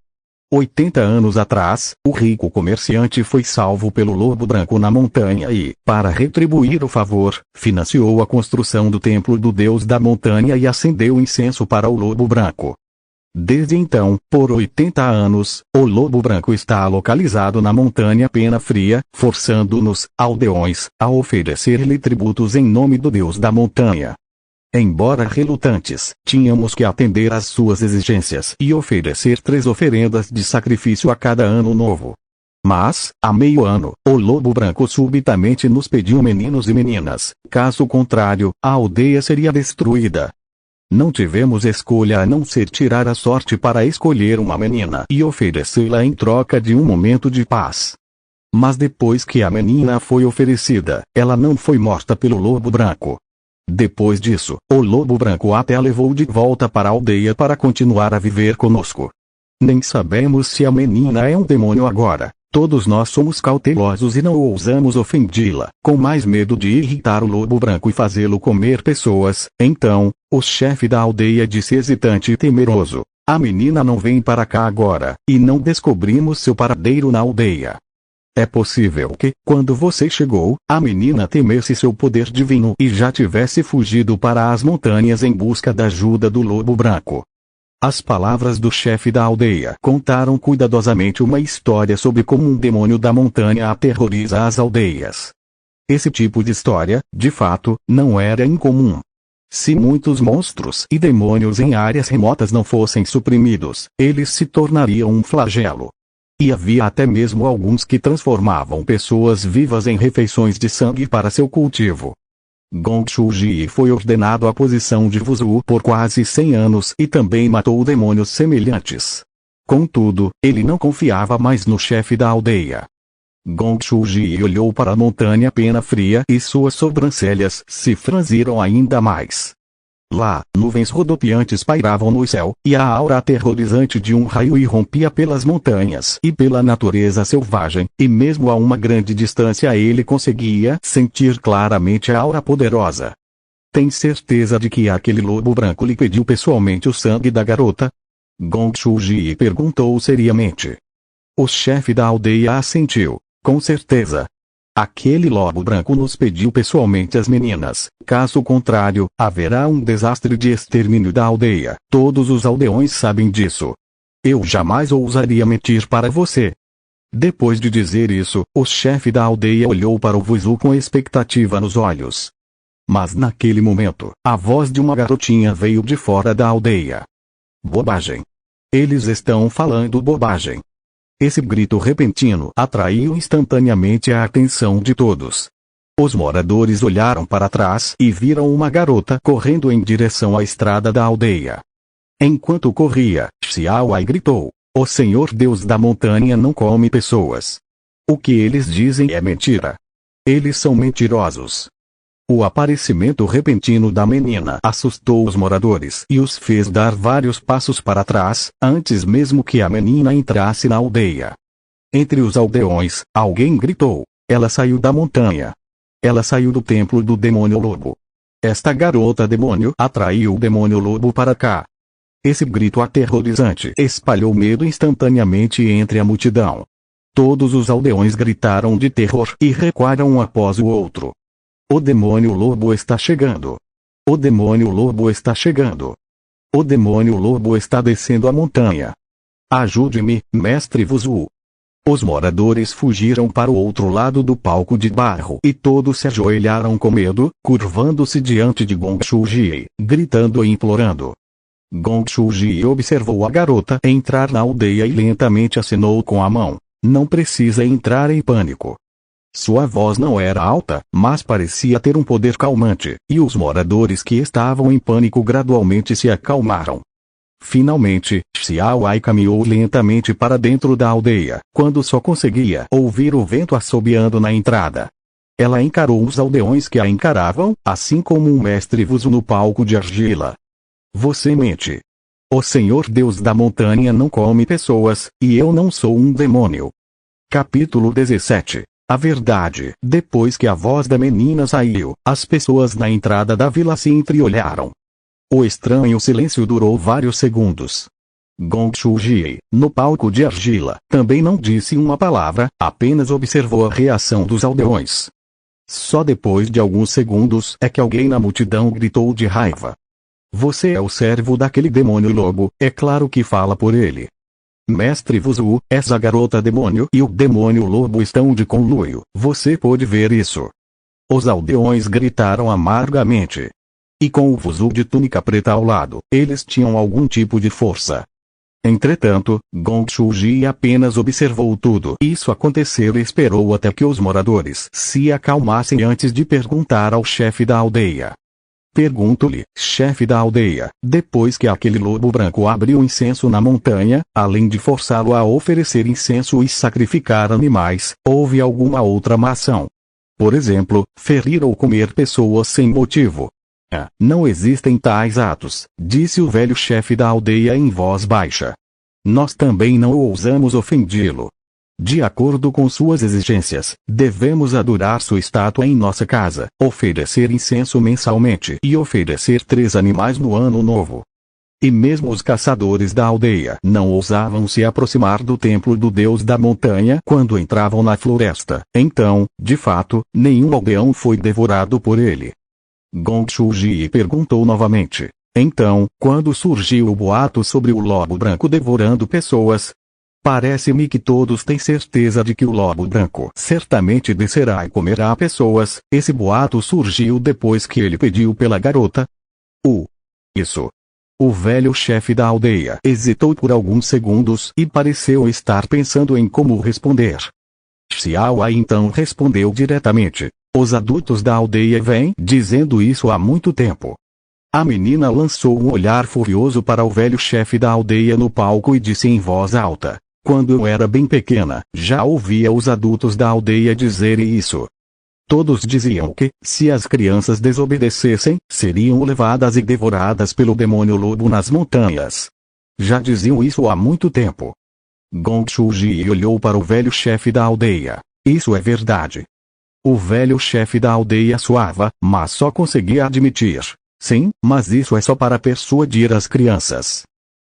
80 anos atrás, o rico comerciante foi salvo pelo lobo branco na montanha e, para retribuir o favor, financiou a construção do templo do deus da montanha e acendeu incenso para o lobo branco. Desde então, por 80 anos, o lobo branco está localizado na montanha Pena Fria, forçando-nos, aldeões, a oferecer-lhe tributos em nome do deus da montanha. Embora relutantes, tínhamos que atender às suas exigências e oferecer 3 oferendas de sacrifício a cada ano novo. Mas, há meio ano, o lobo branco subitamente nos pediu meninos e meninas, caso contrário, a aldeia seria destruída. Não tivemos escolha a não ser tirar a sorte para escolher uma menina e oferecê-la em troca de um momento de paz. Mas depois que a menina foi oferecida, ela não foi morta pelo lobo branco. Depois disso, o lobo branco até a levou de volta para a aldeia para continuar a viver conosco. Nem sabemos se a menina é um demônio agora. Todos nós somos cautelosos e não ousamos ofendê-la, com mais medo de irritar o lobo branco e fazê-lo comer pessoas. Então, o chefe da aldeia disse hesitante e temeroso: a menina não vem para cá agora, e não descobrimos seu paradeiro na aldeia. É possível que, quando você chegou, a menina temesse seu poder divino e já tivesse fugido para as montanhas em busca da ajuda do lobo branco. As palavras do chefe da aldeia contaram cuidadosamente uma história sobre como um demônio da montanha aterroriza as aldeias. Esse tipo de história, de fato, não era incomum. Se muitos monstros e demônios em áreas remotas não fossem suprimidos, eles se tornariam um flagelo. E havia até mesmo alguns que transformavam pessoas vivas em refeições de sangue para seu cultivo. Gong Shuji foi ordenado à posição de Wuzu por quase 100 anos e também matou demônios semelhantes. Contudo, ele não confiava mais no chefe da aldeia. Gong Shuji olhou para a montanha Pena Fria e suas sobrancelhas se franziram ainda mais. Lá, nuvens rodopiantes pairavam no céu, e a aura aterrorizante de um raio irrompia pelas montanhas e pela natureza selvagem, e mesmo a uma grande distância ele conseguia sentir claramente a aura poderosa. Tem certeza de que aquele lobo branco lhe pediu pessoalmente o sangue da garota? Gong Shuji perguntou seriamente. O chefe da aldeia assentiu, com certeza. Aquele lobo branco nos pediu pessoalmente as meninas, caso contrário, haverá um desastre de extermínio da aldeia. Todos os aldeões sabem disso. Eu jamais ousaria mentir para você. Depois de dizer isso, o chefe da aldeia olhou para o Wuzu com expectativa nos olhos. Mas naquele momento, a voz de uma garotinha veio de fora da aldeia. Bobagem. Eles estão falando bobagem. Esse grito repentino atraiu instantaneamente a atenção de todos. Os moradores olharam para trás e viram uma garota correndo em direção à estrada da aldeia. Enquanto corria, Xiaowai gritou: "O Senhor Deus da montanha não come pessoas. O que eles dizem é mentira. Eles são mentirosos." O aparecimento repentino da menina assustou os moradores e os fez dar vários passos para trás, antes mesmo que a menina entrasse na aldeia. Entre os aldeões, alguém gritou: "Ela saiu da montanha. Ela saiu do templo do demônio lobo. Esta garota demônio atraiu o demônio lobo para cá." Esse grito aterrorizante espalhou medo instantaneamente entre a multidão. Todos os aldeões gritaram de terror e recuaram um após o outro. "O demônio lobo está chegando! O demônio lobo está chegando! O demônio lobo está descendo a montanha! Ajude-me, mestre Wuzu!" Os moradores fugiram para o outro lado do palco de barro e todos se ajoelharam com medo, curvando-se diante de Gong Shuji, gritando e implorando. Gong Shuji observou a garota entrar na aldeia e lentamente acenou com a mão: "Não precisa entrar em pânico." Sua voz não era alta, mas parecia ter um poder calmante, e os moradores que estavam em pânico gradualmente se acalmaram. Finalmente, Xiaowai caminhou lentamente para dentro da aldeia, quando só conseguia ouvir o vento assobiando na entrada. Ela encarou os aldeões que a encaravam, assim como um mestre Wuzu no palco de argila. "Você mente. O Senhor Deus da montanha não come pessoas, e eu não sou um demônio." Capítulo 17. A verdade. Depois que a voz da menina saiu, as pessoas na entrada da vila se entreolharam. O estranho silêncio durou vários segundos. Gong Shuji, no palco de argila, também não disse uma palavra, apenas observou a reação dos aldeões. Só depois de alguns segundos é que alguém na multidão gritou de raiva: "Você é o servo daquele demônio lobo, é claro que fala por ele. Mestre Wuzu, essa garota demônio e o demônio lobo estão de conluio, você pode ver isso." Os aldeões gritaram amargamente. E com o Wuzu de túnica preta ao lado, eles tinham algum tipo de força. Entretanto, Gong Shuji apenas observou tudo isso acontecer e esperou até que os moradores se acalmassem antes de perguntar ao chefe da aldeia. "Pergunto-lhe, chefe da aldeia, depois que aquele lobo branco abriu incenso na montanha, além de forçá-lo a oferecer incenso e sacrificar animais, houve alguma outra má ação? Por exemplo, ferir ou comer pessoas sem motivo?" "Ah, não existem tais atos", disse o velho chefe da aldeia em voz baixa. "Nós também não ousamos ofendê-lo. De acordo com suas exigências, devemos adorar sua estátua em nossa casa, oferecer incenso mensalmente e oferecer 3 animais no ano novo." E mesmo os caçadores da aldeia não ousavam se aproximar do templo do deus da montanha quando entravam na floresta. Então, de fato, nenhum aldeão foi devorado por ele. Gong Shuji perguntou novamente: "Então, quando surgiu o boato sobre o lobo branco devorando pessoas? Parece-me que todos têm certeza de que o lobo branco certamente descerá e comerá pessoas. Esse boato surgiu depois que ele pediu pela garota?" Isso." O velho chefe da aldeia hesitou por alguns segundos e pareceu estar pensando em como responder. Xiaowai então respondeu diretamente: "Os adultos da aldeia vêm dizendo isso há muito tempo." A menina lançou um olhar furioso para o velho chefe da aldeia no palco e disse em voz alta: "Quando eu era bem pequena, já ouvia os adultos da aldeia dizerem isso. Todos diziam que, se as crianças desobedecessem, seriam levadas e devoradas pelo demônio lobo nas montanhas. Já diziam isso há muito tempo." Gong Shuji olhou para o velho chefe da aldeia. "Isso é verdade." O velho chefe da aldeia suava, mas só conseguia admitir: "Sim, mas isso é só para persuadir as crianças.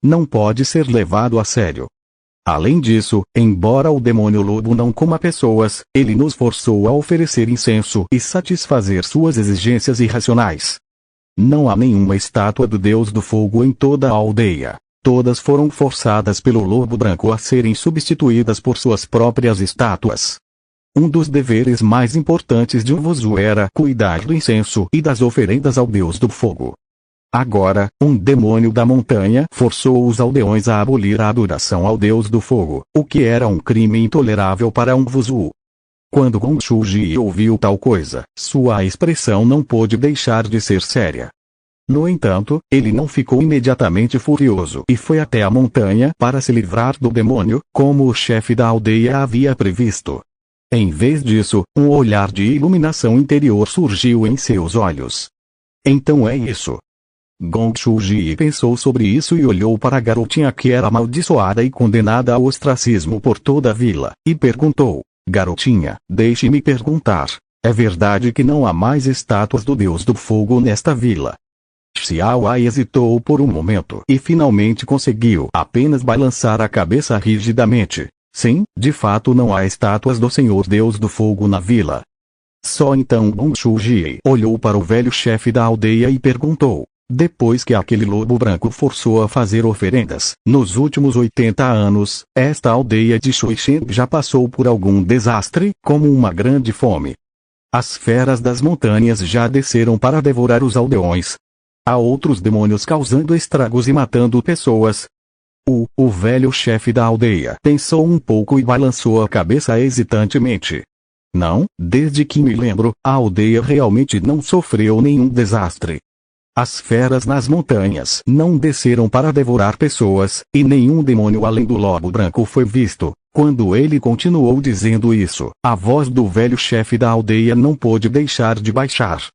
Não pode ser levado a sério. Além disso, embora o demônio lobo não coma pessoas, ele nos forçou a oferecer incenso e satisfazer suas exigências irracionais. Não há nenhuma estátua do deus do fogo em toda a aldeia. Todas foram forçadas pelo lobo branco a serem substituídas por suas próprias estátuas. Um dos deveres mais importantes de um Wuzu era cuidar do incenso e das oferendas ao deus do fogo. Agora, um demônio da montanha forçou os aldeões a abolir a adoração ao deus do fogo, o que era um crime intolerável para um Wuzu. Quando Gong Shuji ouviu tal coisa, sua expressão não pôde deixar de ser séria. No entanto, ele não ficou imediatamente furioso e foi até a montanha para se livrar do demônio, como o chefe da aldeia havia previsto. Em vez disso, um olhar de iluminação interior surgiu em seus olhos. Então é isso. Gong Shuji pensou sobre isso e olhou para a garotinha que era amaldiçoada e condenada ao ostracismo por toda a vila, e perguntou: Garotinha, deixe-me perguntar, é verdade que não há mais estátuas do Deus do Fogo nesta vila? Xiao Ai hesitou por um momento e finalmente conseguiu apenas balançar a cabeça rigidamente. Sim, de fato não há estátuas do Senhor Deus do Fogo na vila. Só então Gong Shuji olhou para o velho chefe da aldeia e perguntou: depois que aquele lobo branco forçou a fazer oferendas, nos últimos 80 anos, esta aldeia de Shuisheng já passou por algum desastre, como uma grande fome. As feras das montanhas já desceram para devorar os aldeões. Há outros demônios causando estragos e matando pessoas. O velho chefe da aldeia pensou um pouco e balançou a cabeça hesitantemente. Não, desde que me lembro, a aldeia realmente não sofreu nenhum desastre. As feras nas montanhas não desceram para devorar pessoas, e nenhum demônio além do lobo branco foi visto. Quando ele continuou dizendo isso, a voz do velho chefe da aldeia não pôde deixar de baixar.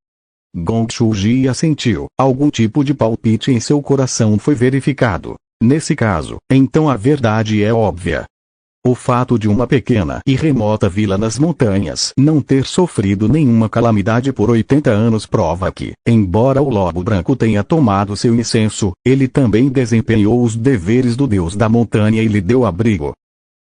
Gong Shuji assentiu. Algum tipo de palpite em seu coração foi verificado. Nesse caso, então a verdade é óbvia. O fato de uma pequena e remota vila nas montanhas não ter sofrido nenhuma calamidade por 80 anos prova que, embora o lobo branco tenha tomado seu incenso, ele também desempenhou os deveres do Deus da montanha e lhe deu abrigo.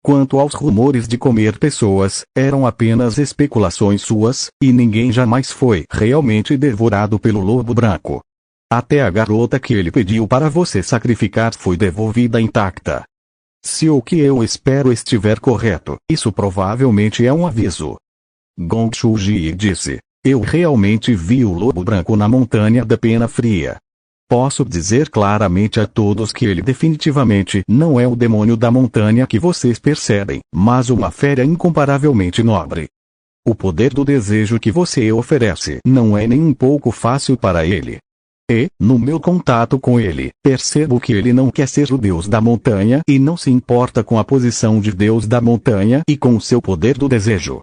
Quanto aos rumores de comer pessoas, eram apenas especulações suas, e ninguém jamais foi realmente devorado pelo lobo branco. Até a garota que ele pediu para você sacrificar foi devolvida intacta. Se o que eu espero estiver correto, isso provavelmente é um aviso. Gong Shuji disse: eu realmente vi o lobo branco na montanha da Pena Fria. Posso dizer claramente a todos que ele definitivamente não é o demônio da montanha que vocês percebem, mas uma fera incomparavelmente nobre. O poder do desejo que você oferece não é nem um pouco fácil para ele. E, no meu contato com ele, percebo que ele não quer ser o Deus da montanha e não se importa com a posição de Deus da montanha e com seu poder do desejo.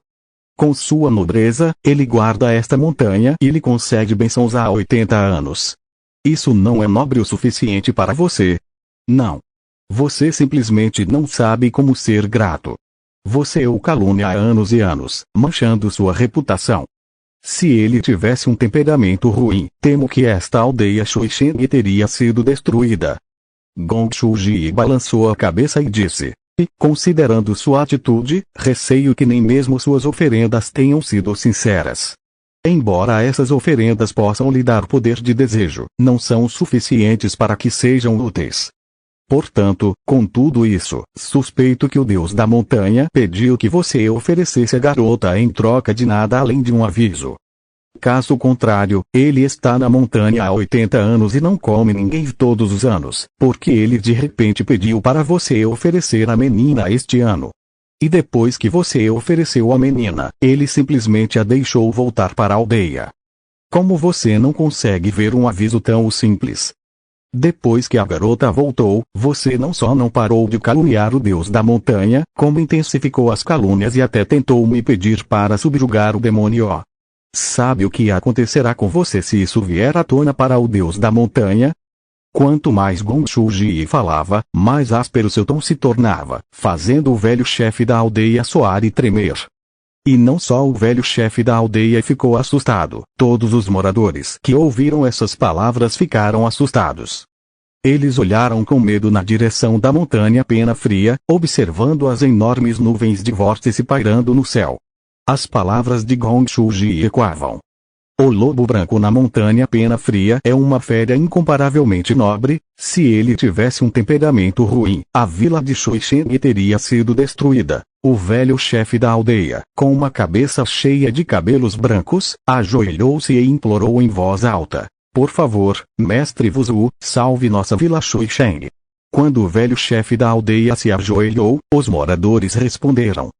Com sua nobreza, ele guarda esta montanha e lhe concede bênçãos há 80 anos. Isso não é nobre o suficiente para você? Não. Você simplesmente não sabe como ser grato. Você o calunia há anos e anos, manchando sua reputação. Se ele tivesse um temperamento ruim, temo que esta aldeia Shuisheng teria sido destruída. Gong Shuji balançou a cabeça e disse: e, considerando sua atitude, receio que nem mesmo suas oferendas tenham sido sinceras. Embora essas oferendas possam lhe dar poder de desejo, não são suficientes para que sejam úteis. Portanto, com tudo isso, suspeito que o Deus da montanha pediu que você oferecesse a garota em troca de nada além de um aviso. Caso contrário, ele está na montanha há 80 anos e não come ninguém todos os anos, porque ele de repente pediu para você oferecer a menina este ano. E depois que você ofereceu a menina, ele simplesmente a deixou voltar para a aldeia. Como você não consegue ver um aviso tão simples? Depois que a garota voltou, você não só não parou de caluniar o Deus da montanha, como intensificou as calúnias e até tentou me pedir para subjugar o demônio. Sabe o que acontecerá com você se isso vier à tona para o Deus da montanha? Quanto mais Gong Shuji falava, mais áspero seu tom se tornava, fazendo o velho chefe da aldeia soar e tremer. E não só o velho chefe da aldeia ficou assustado, todos os moradores que ouviram essas palavras ficaram assustados. Eles olharam com medo na direção da montanha Pena Fria, observando as enormes nuvens de vórtice pairando no céu. As palavras de Gong Shuji ecoavam. O lobo branco na montanha Pena Fria é uma fera incomparavelmente nobre. Se ele tivesse um temperamento ruim, a vila de Shuisheng teria sido destruída. O velho chefe da aldeia, com uma cabeça cheia de cabelos brancos, ajoelhou-se e implorou em voz alta: por favor, mestre Wuzu, salve nossa vila Shuisheng. Quando o velho chefe da aldeia se ajoelhou, os moradores responderam: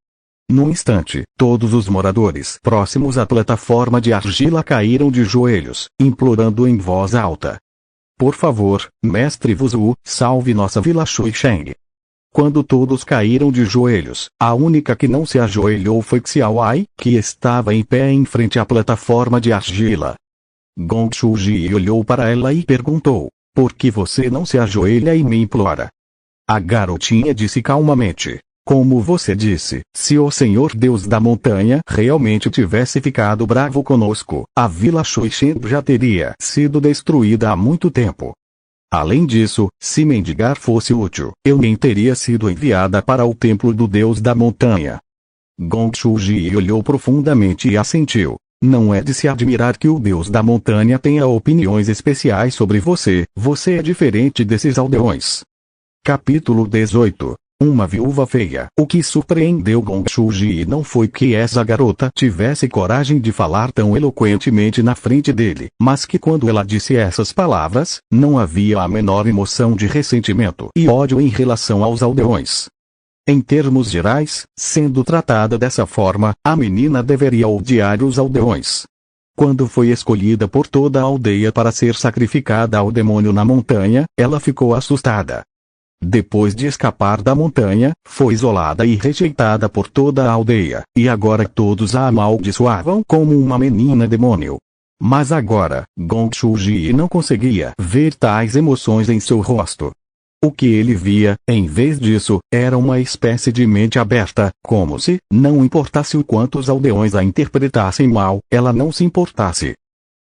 Num instante, todos os moradores próximos à plataforma de argila caíram de joelhos, implorando em voz alta: por favor, mestre Wuzu, salve nossa vila Xuixeng. Quando todos caíram de joelhos, a única que não se ajoelhou foi Xiaowai, que estava em pé em frente à plataforma de argila. Gong Shuji olhou para ela e perguntou: por que você não se ajoelha e me implora? A garotinha disse calmamente: como você disse, se o Senhor Deus da Montanha realmente tivesse ficado bravo conosco, a vila Xuixen já teria sido destruída há muito tempo. Além disso, se mendigar fosse útil, eu nem teria sido enviada para o templo do Deus da Montanha. Gong Shuji olhou profundamente e assentiu: não é de se admirar que o Deus da Montanha tenha opiniões especiais sobre você, você é diferente desses aldeões. Capítulo 18. Uma viúva feia. O que surpreendeu Gong Shuji não foi que essa garota tivesse coragem de falar tão eloquentemente na frente dele, mas que quando ela disse essas palavras, não havia a menor emoção de ressentimento e ódio em relação aos aldeões. Em termos gerais, sendo tratada dessa forma, a menina deveria odiar os aldeões. Quando foi escolhida por toda a aldeia para ser sacrificada ao demônio na montanha, ela ficou assustada. Depois de escapar da montanha, foi isolada e rejeitada por toda a aldeia, e agora todos a amaldiçoavam como uma menina demônio. Mas agora, Gong Shuji não conseguia ver tais emoções em seu rosto. O que ele via, em vez disso, era uma espécie de mente aberta, como se, não importasse o quanto os aldeões a interpretassem mal, ela não se importasse.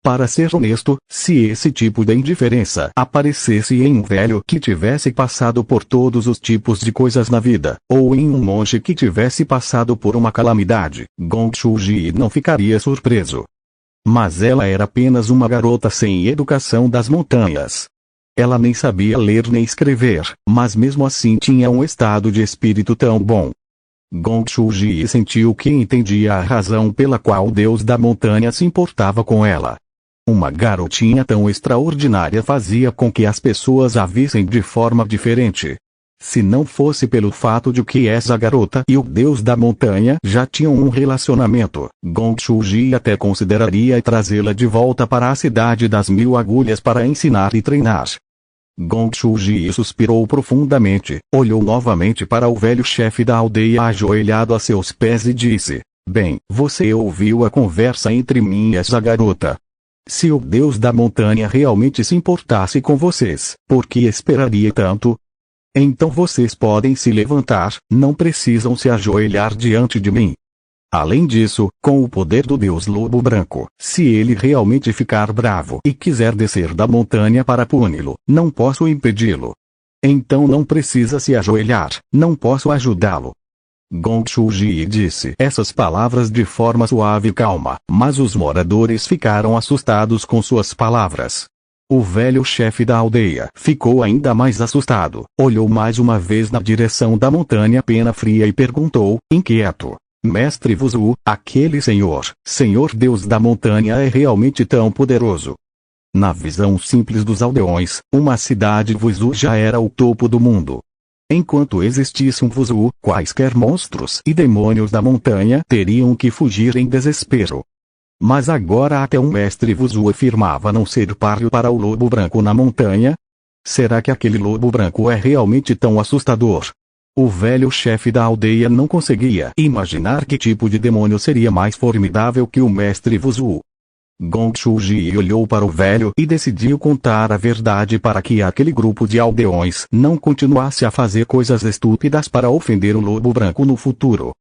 Para ser honesto, se esse tipo de indiferença aparecesse em um velho que tivesse passado por todos os tipos de coisas na vida, ou em um monge que tivesse passado por uma calamidade, Gong Shuji não ficaria surpreso. Mas ela era apenas uma garota sem educação das montanhas. Ela nem sabia ler nem escrever, mas mesmo assim tinha um estado de espírito tão bom. Gong Shuji sentiu que entendia a razão pela qual o Deus da Montanha se importava com ela. Uma garotinha tão extraordinária fazia com que as pessoas a vissem de forma diferente. Se não fosse pelo fato de que essa garota e o Deus da Montanha já tinham um relacionamento, Gong Shuji até consideraria trazê-la de volta para a cidade das 1000 agulhas para ensinar e treinar. Gong Shuji suspirou profundamente, olhou novamente para o velho chefe da aldeia ajoelhado a seus pés e disse: bem, você ouviu a conversa entre mim e essa garota. Se o Deus da Montanha realmente se importasse com vocês, por que esperaria tanto? Então vocês podem se levantar, não precisam se ajoelhar diante de mim. Além disso, com o poder do Deus Lobo Branco, se ele realmente ficar bravo e quiser descer da montanha para puni-lo, não posso impedi-lo. Então não precisa se ajoelhar, não posso ajudá-lo. Gong Shuji disse essas palavras de forma suave e calma, mas os moradores ficaram assustados com suas palavras. O velho chefe da aldeia ficou ainda mais assustado, olhou mais uma vez na direção da montanha pena fria e perguntou, inquieto: mestre Wuzu, aquele Senhor Deus da Montanha é realmente tão poderoso? Na visão simples dos aldeões, uma cidade Wuzu já era o topo do mundo. Enquanto existisse um Wuzu, quaisquer monstros e demônios da montanha teriam que fugir em desespero. Mas agora até um mestre Wuzu afirmava não ser páreo para o lobo branco na montanha? Será que aquele lobo branco é realmente tão assustador? O velho chefe da aldeia não conseguia imaginar que tipo de demônio seria mais formidável que o mestre Wuzu. Gong Shuji olhou para o velho e decidiu contar a verdade para que aquele grupo de aldeões não continuasse a fazer coisas estúpidas para ofender o lobo branco no futuro.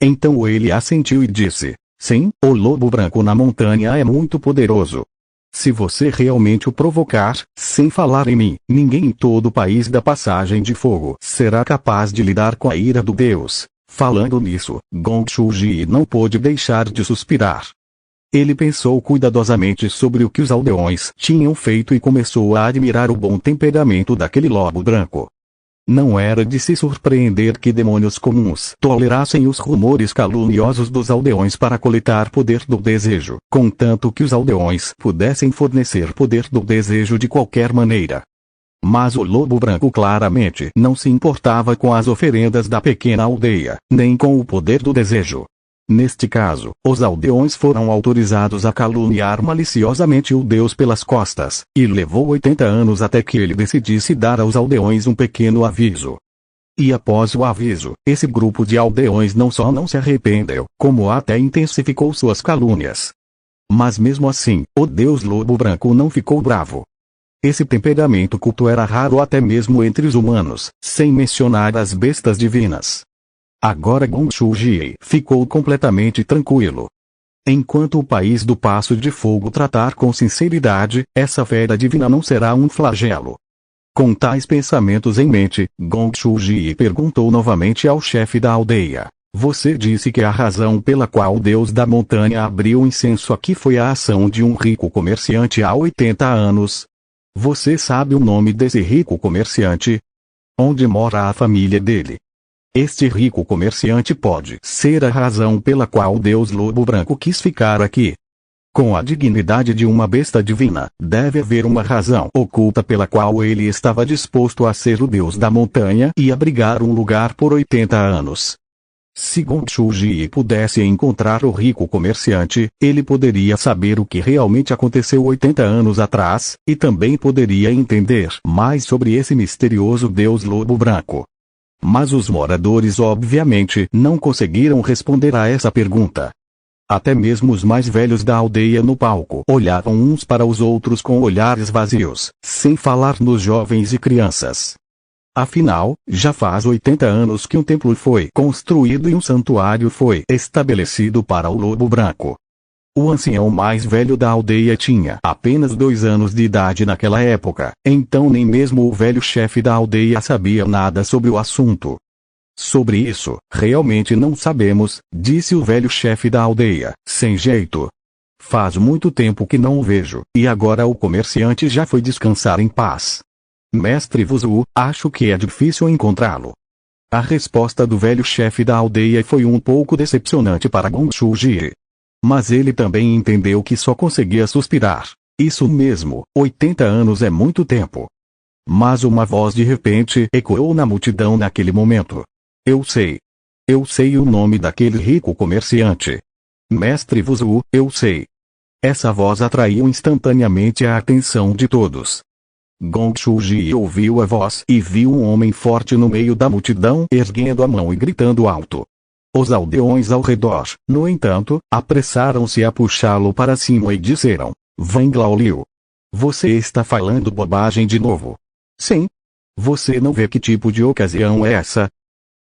Então ele assentiu e disse: sim, o lobo branco na montanha é muito poderoso. Se você realmente o provocar, sem falar em mim, ninguém em todo o país da Passagem de Fogo será capaz de lidar com a ira do Deus. Falando nisso, Gong Shuji não pôde deixar de suspirar. Ele pensou cuidadosamente sobre o que os aldeões tinham feito e começou a admirar o bom temperamento daquele lobo branco. Não era de se surpreender que demônios comuns tolerassem os rumores caluniosos dos aldeões para coletar poder do desejo, contanto que os aldeões pudessem fornecer poder do desejo de qualquer maneira. Mas o lobo branco claramente não se importava com as oferendas da pequena aldeia, nem com o poder do desejo. Neste caso, os aldeões foram autorizados a caluniar maliciosamente o deus pelas costas, e levou 80 anos até que ele decidisse dar aos aldeões um pequeno aviso. E após o aviso, esse grupo de aldeões não só não se arrependeu, como até intensificou suas calúnias. Mas mesmo assim, o deus lobo branco não ficou bravo. Esse temperamento culto era raro até mesmo entre os humanos, sem mencionar as bestas divinas. Agora Gongsuji ficou completamente tranquilo. Enquanto o país do Passo de Fogo tratar com sinceridade, essa fera divina não será um flagelo. Com tais pensamentos em mente, Gongsuji perguntou novamente ao chefe da aldeia. Você disse que a razão pela qual o deus da montanha abriu incenso aqui foi a ação de um rico comerciante há 80 anos. Você sabe o nome desse rico comerciante? Onde mora a família dele? Este rico comerciante pode ser a razão pela qual o deus lobo branco quis ficar aqui. Com a dignidade de uma besta divina, deve haver uma razão oculta pela qual ele estava disposto a ser o deus da montanha e abrigar um lugar por 80 anos. Se Gongsuji pudesse encontrar o rico comerciante, ele poderia saber o que realmente aconteceu 80 anos atrás, e também poderia entender mais sobre esse misterioso deus lobo branco. Mas os moradores obviamente não conseguiram responder a essa pergunta. Até mesmo os mais velhos da aldeia no palco olhavam uns para os outros com olhares vazios, sem falar nos jovens e crianças. Afinal, já faz 80 anos que um templo foi construído e um santuário foi estabelecido para o lobo branco. O ancião mais velho da aldeia tinha apenas 2 anos de idade naquela época, então nem mesmo o velho chefe da aldeia sabia nada sobre o assunto. Sobre isso, realmente não sabemos, disse o velho chefe da aldeia, sem jeito. Faz muito tempo que não o vejo, e agora o comerciante já foi descansar em paz. Mestre Vuzu, acho que é difícil encontrá-lo. A resposta do velho chefe da aldeia foi um pouco decepcionante para Gongsuji. Mas ele também entendeu que só conseguia suspirar. Isso mesmo, 80 anos é muito tempo. Mas uma voz de repente ecoou na multidão naquele momento. Eu sei. Eu sei o nome daquele rico comerciante. Mestre Vuzu, eu sei. Essa voz atraiu instantaneamente a atenção de todos. Gongsuji ouviu a voz e viu um homem forte no meio da multidão erguendo a mão e gritando alto. Os aldeões ao redor, no entanto, apressaram-se a puxá-lo para cima e disseram: Wang Laoliu, você está falando bobagem de novo. Sim. Você não vê que tipo de ocasião é essa?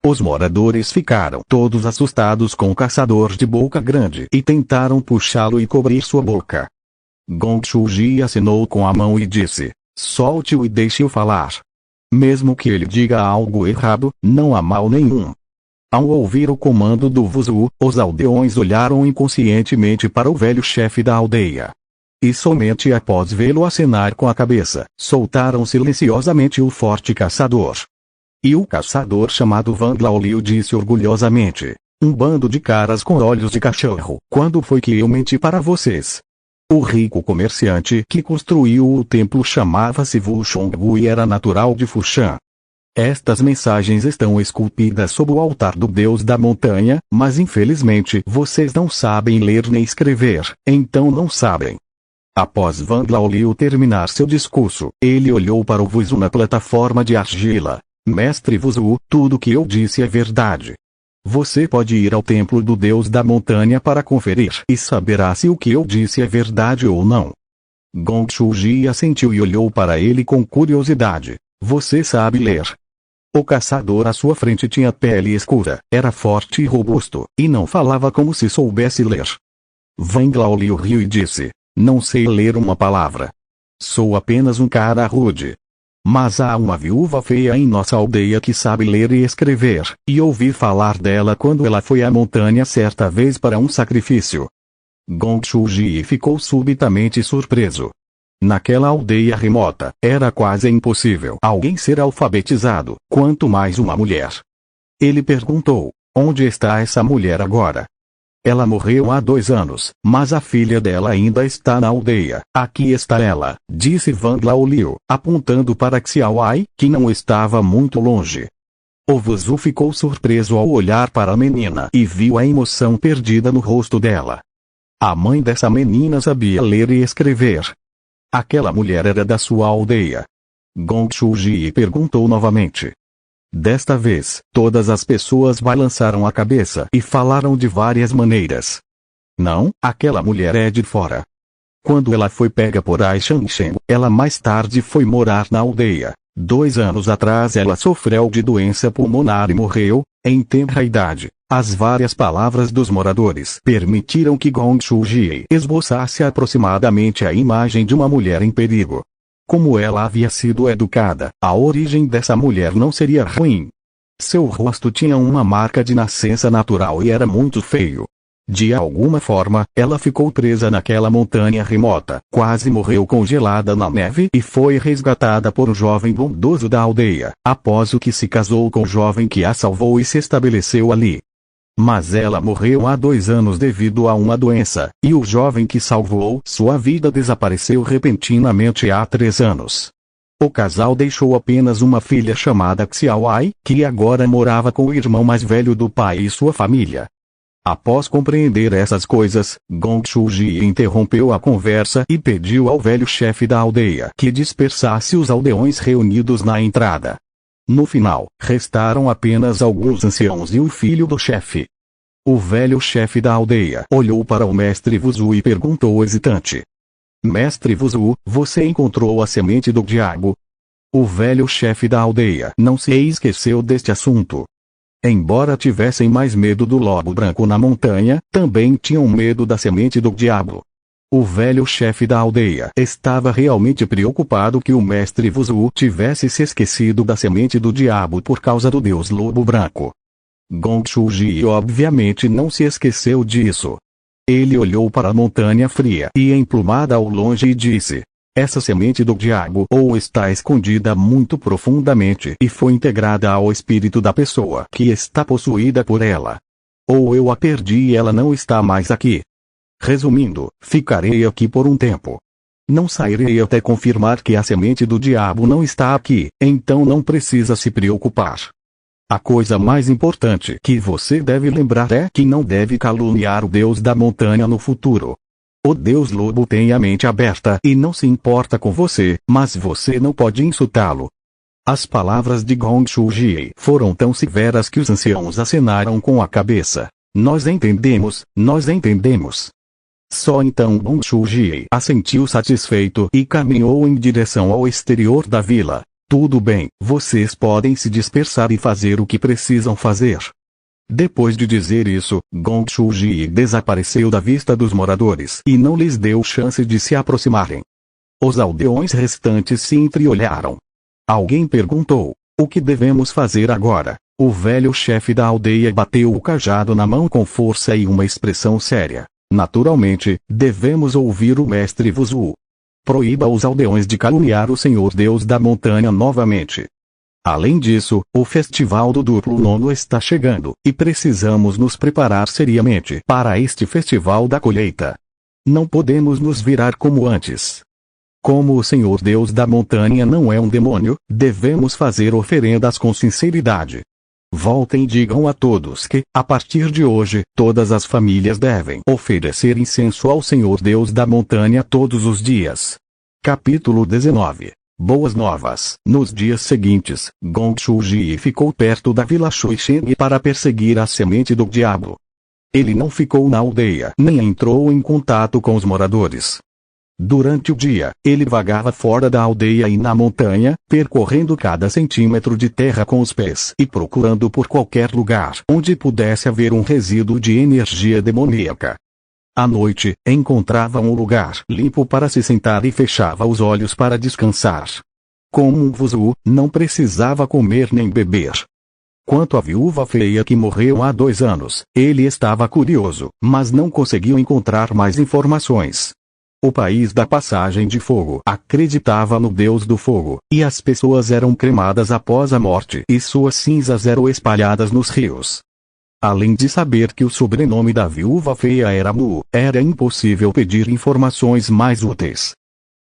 Os moradores ficaram todos assustados com o caçador de boca grande e tentaram puxá-lo e cobrir sua boca. Gongsuji acenou com a mão e disse: solte-o e deixe-o falar. Mesmo que ele diga algo errado, não há mal nenhum. Ao ouvir o comando do Vuzu, os aldeões olharam inconscientemente para o velho chefe da aldeia. E somente após vê-lo acenar com a cabeça, soltaram silenciosamente o forte caçador. E o caçador chamado Wang Laoliu disse orgulhosamente: um bando de caras com olhos de cachorro, quando foi que eu menti para vocês? O rico comerciante que construiu o templo chamava-se Wu Chonggu e era natural de Fushan. Estas mensagens estão esculpidas sob o altar do Deus da montanha, mas infelizmente vocês não sabem ler nem escrever, então não sabem. Após Wang Laoliu terminar seu discurso, ele olhou para o Vuzu na plataforma de argila. Mestre Vuzu, tudo que eu disse é verdade. Você pode ir ao templo do Deus da montanha para conferir e saberá se o que eu disse é verdade ou não. Gongsuji assentiu e olhou para ele com curiosidade. Você sabe ler? O caçador à sua frente tinha pele escura, era forte e robusto, e não falava como se soubesse ler. Wang Laoliu riu e disse: não sei ler uma palavra. Sou apenas um cara rude. Mas há uma viúva feia em nossa aldeia que sabe ler e escrever, e ouvi falar dela quando ela foi à montanha certa vez para um sacrifício. Gongsuji ficou subitamente surpreso. Naquela aldeia remota, era quase impossível alguém ser alfabetizado, quanto mais uma mulher. Ele perguntou: onde está essa mulher agora? Ela morreu há 2 anos, mas a filha dela ainda está na aldeia. Aqui está ela, disse Wang Laoliu, apontando para Xiaowai, que não estava muito longe. O Vuzu ficou surpreso ao olhar para a menina e viu a emoção perdida no rosto dela. A mãe dessa menina sabia ler e escrever. Aquela mulher era da sua aldeia. Gong Shuji perguntou novamente. Desta vez, todas as pessoas balançaram a cabeça e falaram de várias maneiras. Não, aquela mulher é de fora. Quando ela foi pega por Ai Shangsheng, ela mais tarde foi morar na aldeia. 2 anos atrás ela sofreu de doença pulmonar e morreu, em tenra idade. As várias palavras dos moradores permitiram que Gong Shuji esboçasse aproximadamente a imagem de uma mulher em perigo. Como ela havia sido educada, a origem dessa mulher não seria ruim. Seu rosto tinha uma marca de nascença natural e era muito feio. De alguma forma, ela ficou presa naquela montanha remota, quase morreu congelada na neve e foi resgatada por um jovem bondoso da aldeia, após o que se casou com o jovem que a salvou e se estabeleceu ali. Mas ela morreu há 2 anos devido a uma doença, e o jovem que salvou sua vida desapareceu repentinamente há 3 anos. O casal deixou apenas uma filha chamada Xiaowai, que agora morava com o irmão mais velho do pai e sua família. Após compreender essas coisas, Gong Shuji interrompeu a conversa e pediu ao velho chefe da aldeia que dispersasse os aldeões reunidos na entrada. No final, restaram apenas alguns anciãos e o filho do chefe. O velho chefe da aldeia olhou para o mestre Vuzu e perguntou hesitante. Mestre Vuzu, você encontrou a semente do diabo? O velho chefe da aldeia não se esqueceu deste assunto. Embora tivessem mais medo do lobo branco na montanha, também tinham medo da semente do diabo. O velho chefe da aldeia estava realmente preocupado que o mestre Vuzu tivesse se esquecido da semente do diabo por causa do deus lobo branco. Gong Shuji obviamente não se esqueceu disso. Ele olhou para a montanha fria e emplumada ao longe e disse: essa semente do diabo ou está escondida muito profundamente e foi integrada ao espírito da pessoa que está possuída por ela. Ou eu a perdi e ela não está mais aqui. Resumindo, ficarei aqui por um tempo. Não sairei até confirmar que a semente do diabo não está aqui, então não precisa se preocupar. A coisa mais importante que você deve lembrar é que não deve caluniar o Deus da montanha no futuro. O Deus Lobo tem a mente aberta e não se importa com você, mas você não pode insultá-lo. As palavras de Gong Shuji foram tão severas que os anciãos acenaram com a cabeça. Nós entendemos, nós entendemos. Só então Gong Shuji assentiu satisfeito e caminhou em direção ao exterior da vila. Tudo bem, vocês podem se dispersar e fazer o que precisam fazer. Depois de dizer isso, Gong Shuji desapareceu da vista dos moradores e não lhes deu chance de se aproximarem. Os aldeões restantes se entreolharam. Alguém perguntou: o que devemos fazer agora? O velho chefe da aldeia bateu o cajado na mão com força e uma expressão séria. Naturalmente, devemos ouvir o mestre Vuzu. Proíba os aldeões de caluniar o Senhor Deus da montanha novamente. Além disso, o festival do duplo nono está chegando, e precisamos nos preparar seriamente para este festival da colheita. Não podemos nos virar como antes. Como o Senhor Deus da montanha não é um demônio, devemos fazer oferendas com sinceridade. Voltem e digam a todos que, a partir de hoje, todas as famílias devem oferecer incenso ao Senhor Deus da montanha todos os dias. Capítulo 19. Boas novas. Nos dias seguintes, Gong Shuji ficou perto da vila Shuisheng para perseguir a semente do diabo. Ele não ficou na aldeia nem entrou em contato com os moradores. Durante o dia, ele vagava fora da aldeia e na montanha, percorrendo cada centímetro de terra com os pés e procurando por qualquer lugar onde pudesse haver um resíduo de energia demoníaca. À noite, encontrava um lugar limpo para se sentar e fechava os olhos para descansar. Como um Vuzu, não precisava comer nem beber. Quanto à viúva feia que morreu há 2 anos, ele estava curioso, mas não conseguiu encontrar mais informações. O país da passagem de fogo acreditava no Deus do fogo, e as pessoas eram cremadas após a morte e suas cinzas eram espalhadas nos rios. Além de saber que o sobrenome da viúva feia era Mu, era impossível pedir informações mais úteis.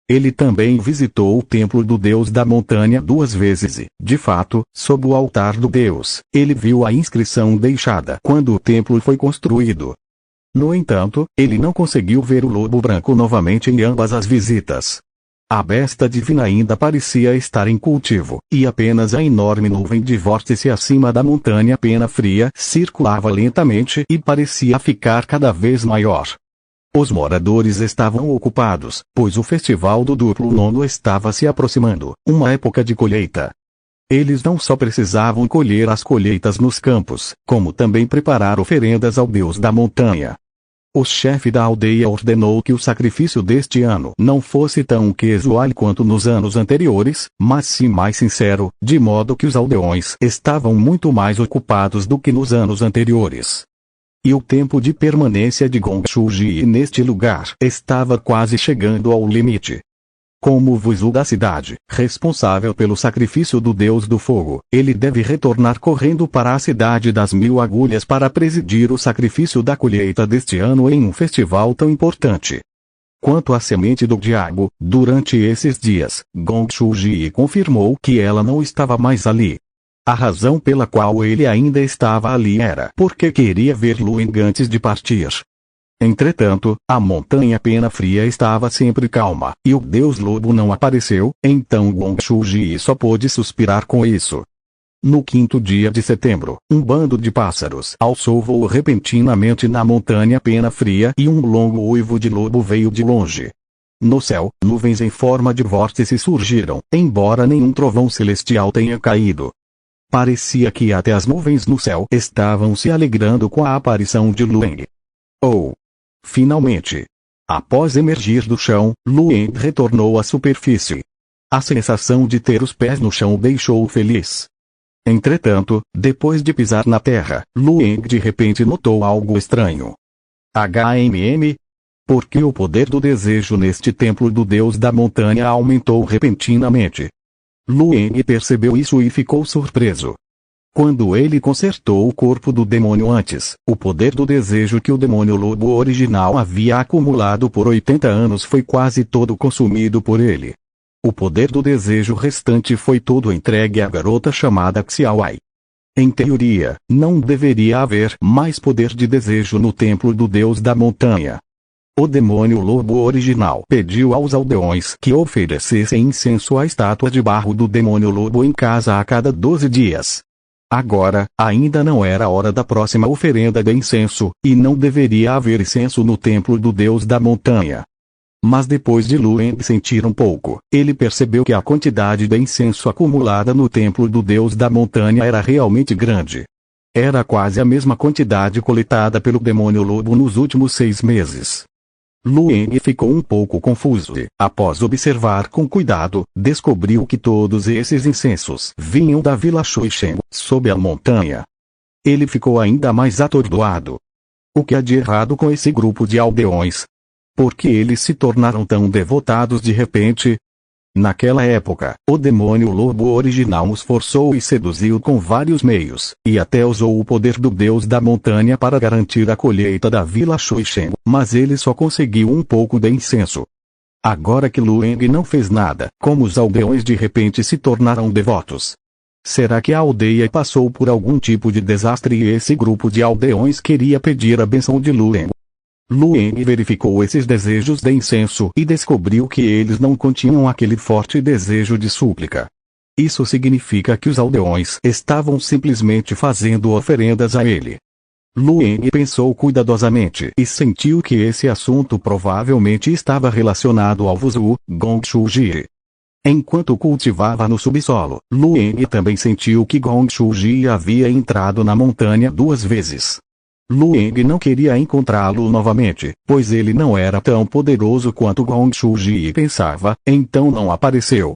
Ele também visitou o templo do deus da montanha 2 vezes e, de fato, sob o altar do deus, ele viu a inscrição deixada quando o templo foi construído. No entanto, ele não conseguiu ver o lobo branco novamente em ambas as visitas. A besta divina ainda parecia estar em cultivo, e apenas a enorme nuvem de vórtice acima da montanha Pena Fria circulava lentamente e parecia ficar cada vez maior. Os moradores estavam ocupados, pois o festival do duplo nono estava se aproximando, uma época de colheita. Eles não só precisavam colher as colheitas nos campos, como também preparar oferendas ao deus da montanha. O chefe da aldeia ordenou que o sacrifício deste ano não fosse tão casual quanto nos anos anteriores, mas sim mais sincero, de modo que os aldeões estavam muito mais ocupados do que nos anos anteriores. E o tempo de permanência de Gongshuji neste lugar estava quase chegando ao limite. Como Vuzu da cidade, responsável pelo sacrifício do deus do fogo, ele deve retornar correndo para a cidade das 1000 agulhas para presidir o sacrifício da colheita deste ano em um festival tão importante. Quanto à semente do diabo, durante esses dias, Gongshuji confirmou que ela não estava mais ali. A razão pela qual ele ainda estava ali era porque queria ver Lueng antes de partir. Entretanto, a montanha Pena Fria estava sempre calma, e o deus lobo não apareceu, então Gongshuji só pôde suspirar com isso. No 5º dia de setembro, um bando de pássaros alçou voo repentinamente na montanha Pena Fria e um longo uivo de lobo veio de longe. No céu, nuvens em forma de vórtice surgiram, embora nenhum trovão celestial tenha caído. Parecia que até as nuvens no céu estavam se alegrando com a aparição de Lueng. Finalmente, após emergir do chão, Lueng retornou à superfície. A sensação de ter os pés no chão o deixou feliz. Entretanto, depois de pisar na terra, Lueng de repente notou algo estranho. Porque o poder do desejo neste templo do deus da montanha aumentou repentinamente. Lueng percebeu isso e ficou surpreso. Quando ele consertou o corpo do demônio antes, o poder do desejo que o demônio lobo original havia acumulado por 80 anos foi quase todo consumido por ele. O poder do desejo restante foi todo entregue à garota chamada Xiaowai. Em teoria, não deveria haver mais poder de desejo no templo do deus da montanha. O demônio lobo original pediu aos aldeões que oferecessem incenso à estátua de barro do demônio lobo em casa a cada 12 dias. Agora, ainda não era a hora da próxima oferenda de incenso, e não deveria haver incenso no templo do deus da montanha. Mas depois de Lueng sentir um pouco, ele percebeu que a quantidade de incenso acumulada no templo do deus da montanha era realmente grande. Era quase a mesma quantidade coletada pelo demônio lobo nos últimos 6 meses. Lueng ficou um pouco confuso e, após observar com cuidado, descobriu que todos esses incensos vinham da vila Xuixen, sob a montanha. Ele ficou ainda mais atordoado. O que há de errado com esse grupo de aldeões? Por que eles se tornaram tão devotados de repente? Naquela época, o demônio lobo original os forçou e seduziu com vários meios, e até usou o poder do deus da montanha para garantir a colheita da vila Xuixen, mas ele só conseguiu um pouco de incenso. Agora que Lueng não fez nada, como os aldeões de repente se tornaram devotos? Será que a aldeia passou por algum tipo de desastre e esse grupo de aldeões queria pedir a bênção de Lueng? Lueng verificou esses desejos de incenso e descobriu que eles não continham aquele forte desejo de súplica. Isso significa que os aldeões estavam simplesmente fazendo oferendas a ele. Lueng pensou cuidadosamente e sentiu que esse assunto provavelmente estava relacionado ao Vuzu, Gongshuji. Enquanto cultivava no subsolo, Lueng também sentiu que Gongshuji havia entrado na montanha 2 vezes. Lueng não queria encontrá-lo novamente, pois ele não era tão poderoso quanto Gongshuji pensava, então não apareceu.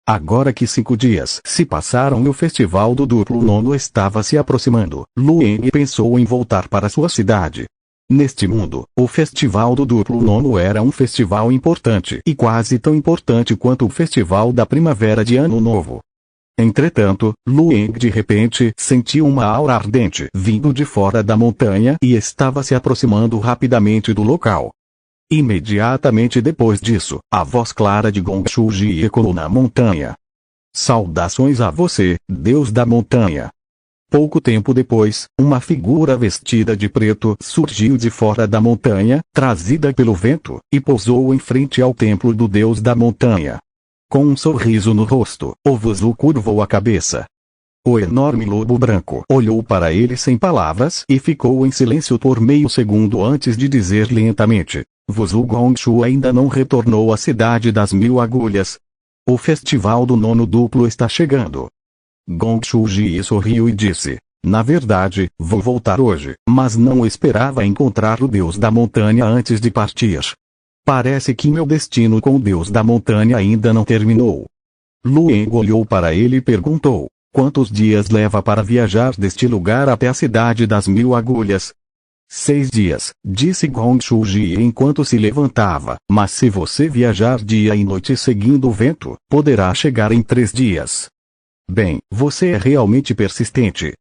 Agora que 5 dias se passaram e o festival do duplo nono estava se aproximando, Lueng pensou em voltar para sua cidade. Neste mundo, o festival do duplo nono era um festival importante e quase tão importante quanto o festival da primavera de Ano Novo. Entretanto, Lueng de repente sentiu uma aura ardente vindo de fora da montanha e estava se aproximando rapidamente do local. Imediatamente depois disso, a voz clara de Gong Shuji ecoou na montanha. Saudações a você, Deus da montanha. Pouco tempo depois, uma figura vestida de preto surgiu de fora da montanha, trazida pelo vento, e pousou em frente ao templo do Deus da montanha. Com um sorriso no rosto, o Vuzu curvou a cabeça. O enorme lobo branco olhou para ele sem palavras e ficou em silêncio por meio segundo antes de dizer lentamente: Vuzu Gongshu ainda não retornou à cidade das 1000 agulhas. O festival do nono duplo está chegando. Gongshu Ji sorriu e disse: na verdade, vou voltar hoje, mas não esperava encontrar o Deus da montanha antes de partir. Parece que meu destino com o Deus da montanha ainda não terminou. Lueng olhou para ele e perguntou: quantos dias leva para viajar deste lugar até a cidade das 1000 agulhas? 6 dias, disse Gongshu Ji enquanto se levantava, mas se você viajar dia e noite seguindo o vento, poderá chegar em 3 dias. Bem, você é realmente persistente.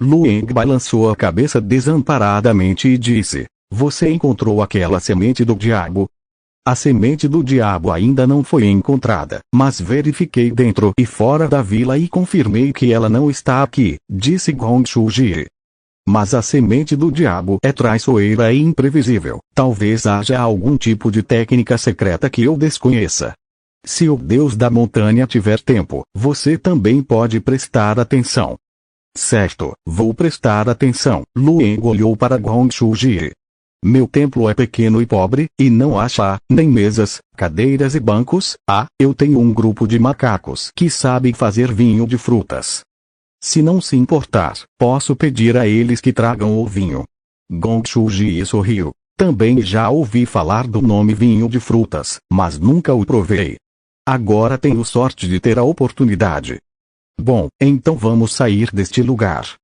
Lueng balançou a cabeça desamparadamente e disse: você encontrou aquela semente do diabo? A semente do diabo ainda não foi encontrada, mas verifiquei dentro e fora da vila e confirmei que ela não está aqui, disse Gongshu Ji. Mas a semente do diabo é traiçoeira e imprevisível, talvez haja algum tipo de técnica secreta que eu desconheça. Se o Deus da montanha tiver tempo, você também pode prestar atenção. Certo, vou prestar atenção. Lueng olhou para Gongshu Ji. Meu templo é pequeno e pobre, e não há chá, nem mesas, cadeiras e bancos. Eu tenho um grupo de macacos que sabem fazer vinho de frutas. Se não se importar, posso pedir a eles que tragam o vinho. Gongshu Ji sorriu. Também já ouvi falar do nome vinho de frutas, mas nunca o provei. Agora tenho sorte de ter a oportunidade. Bom, então vamos sair deste lugar.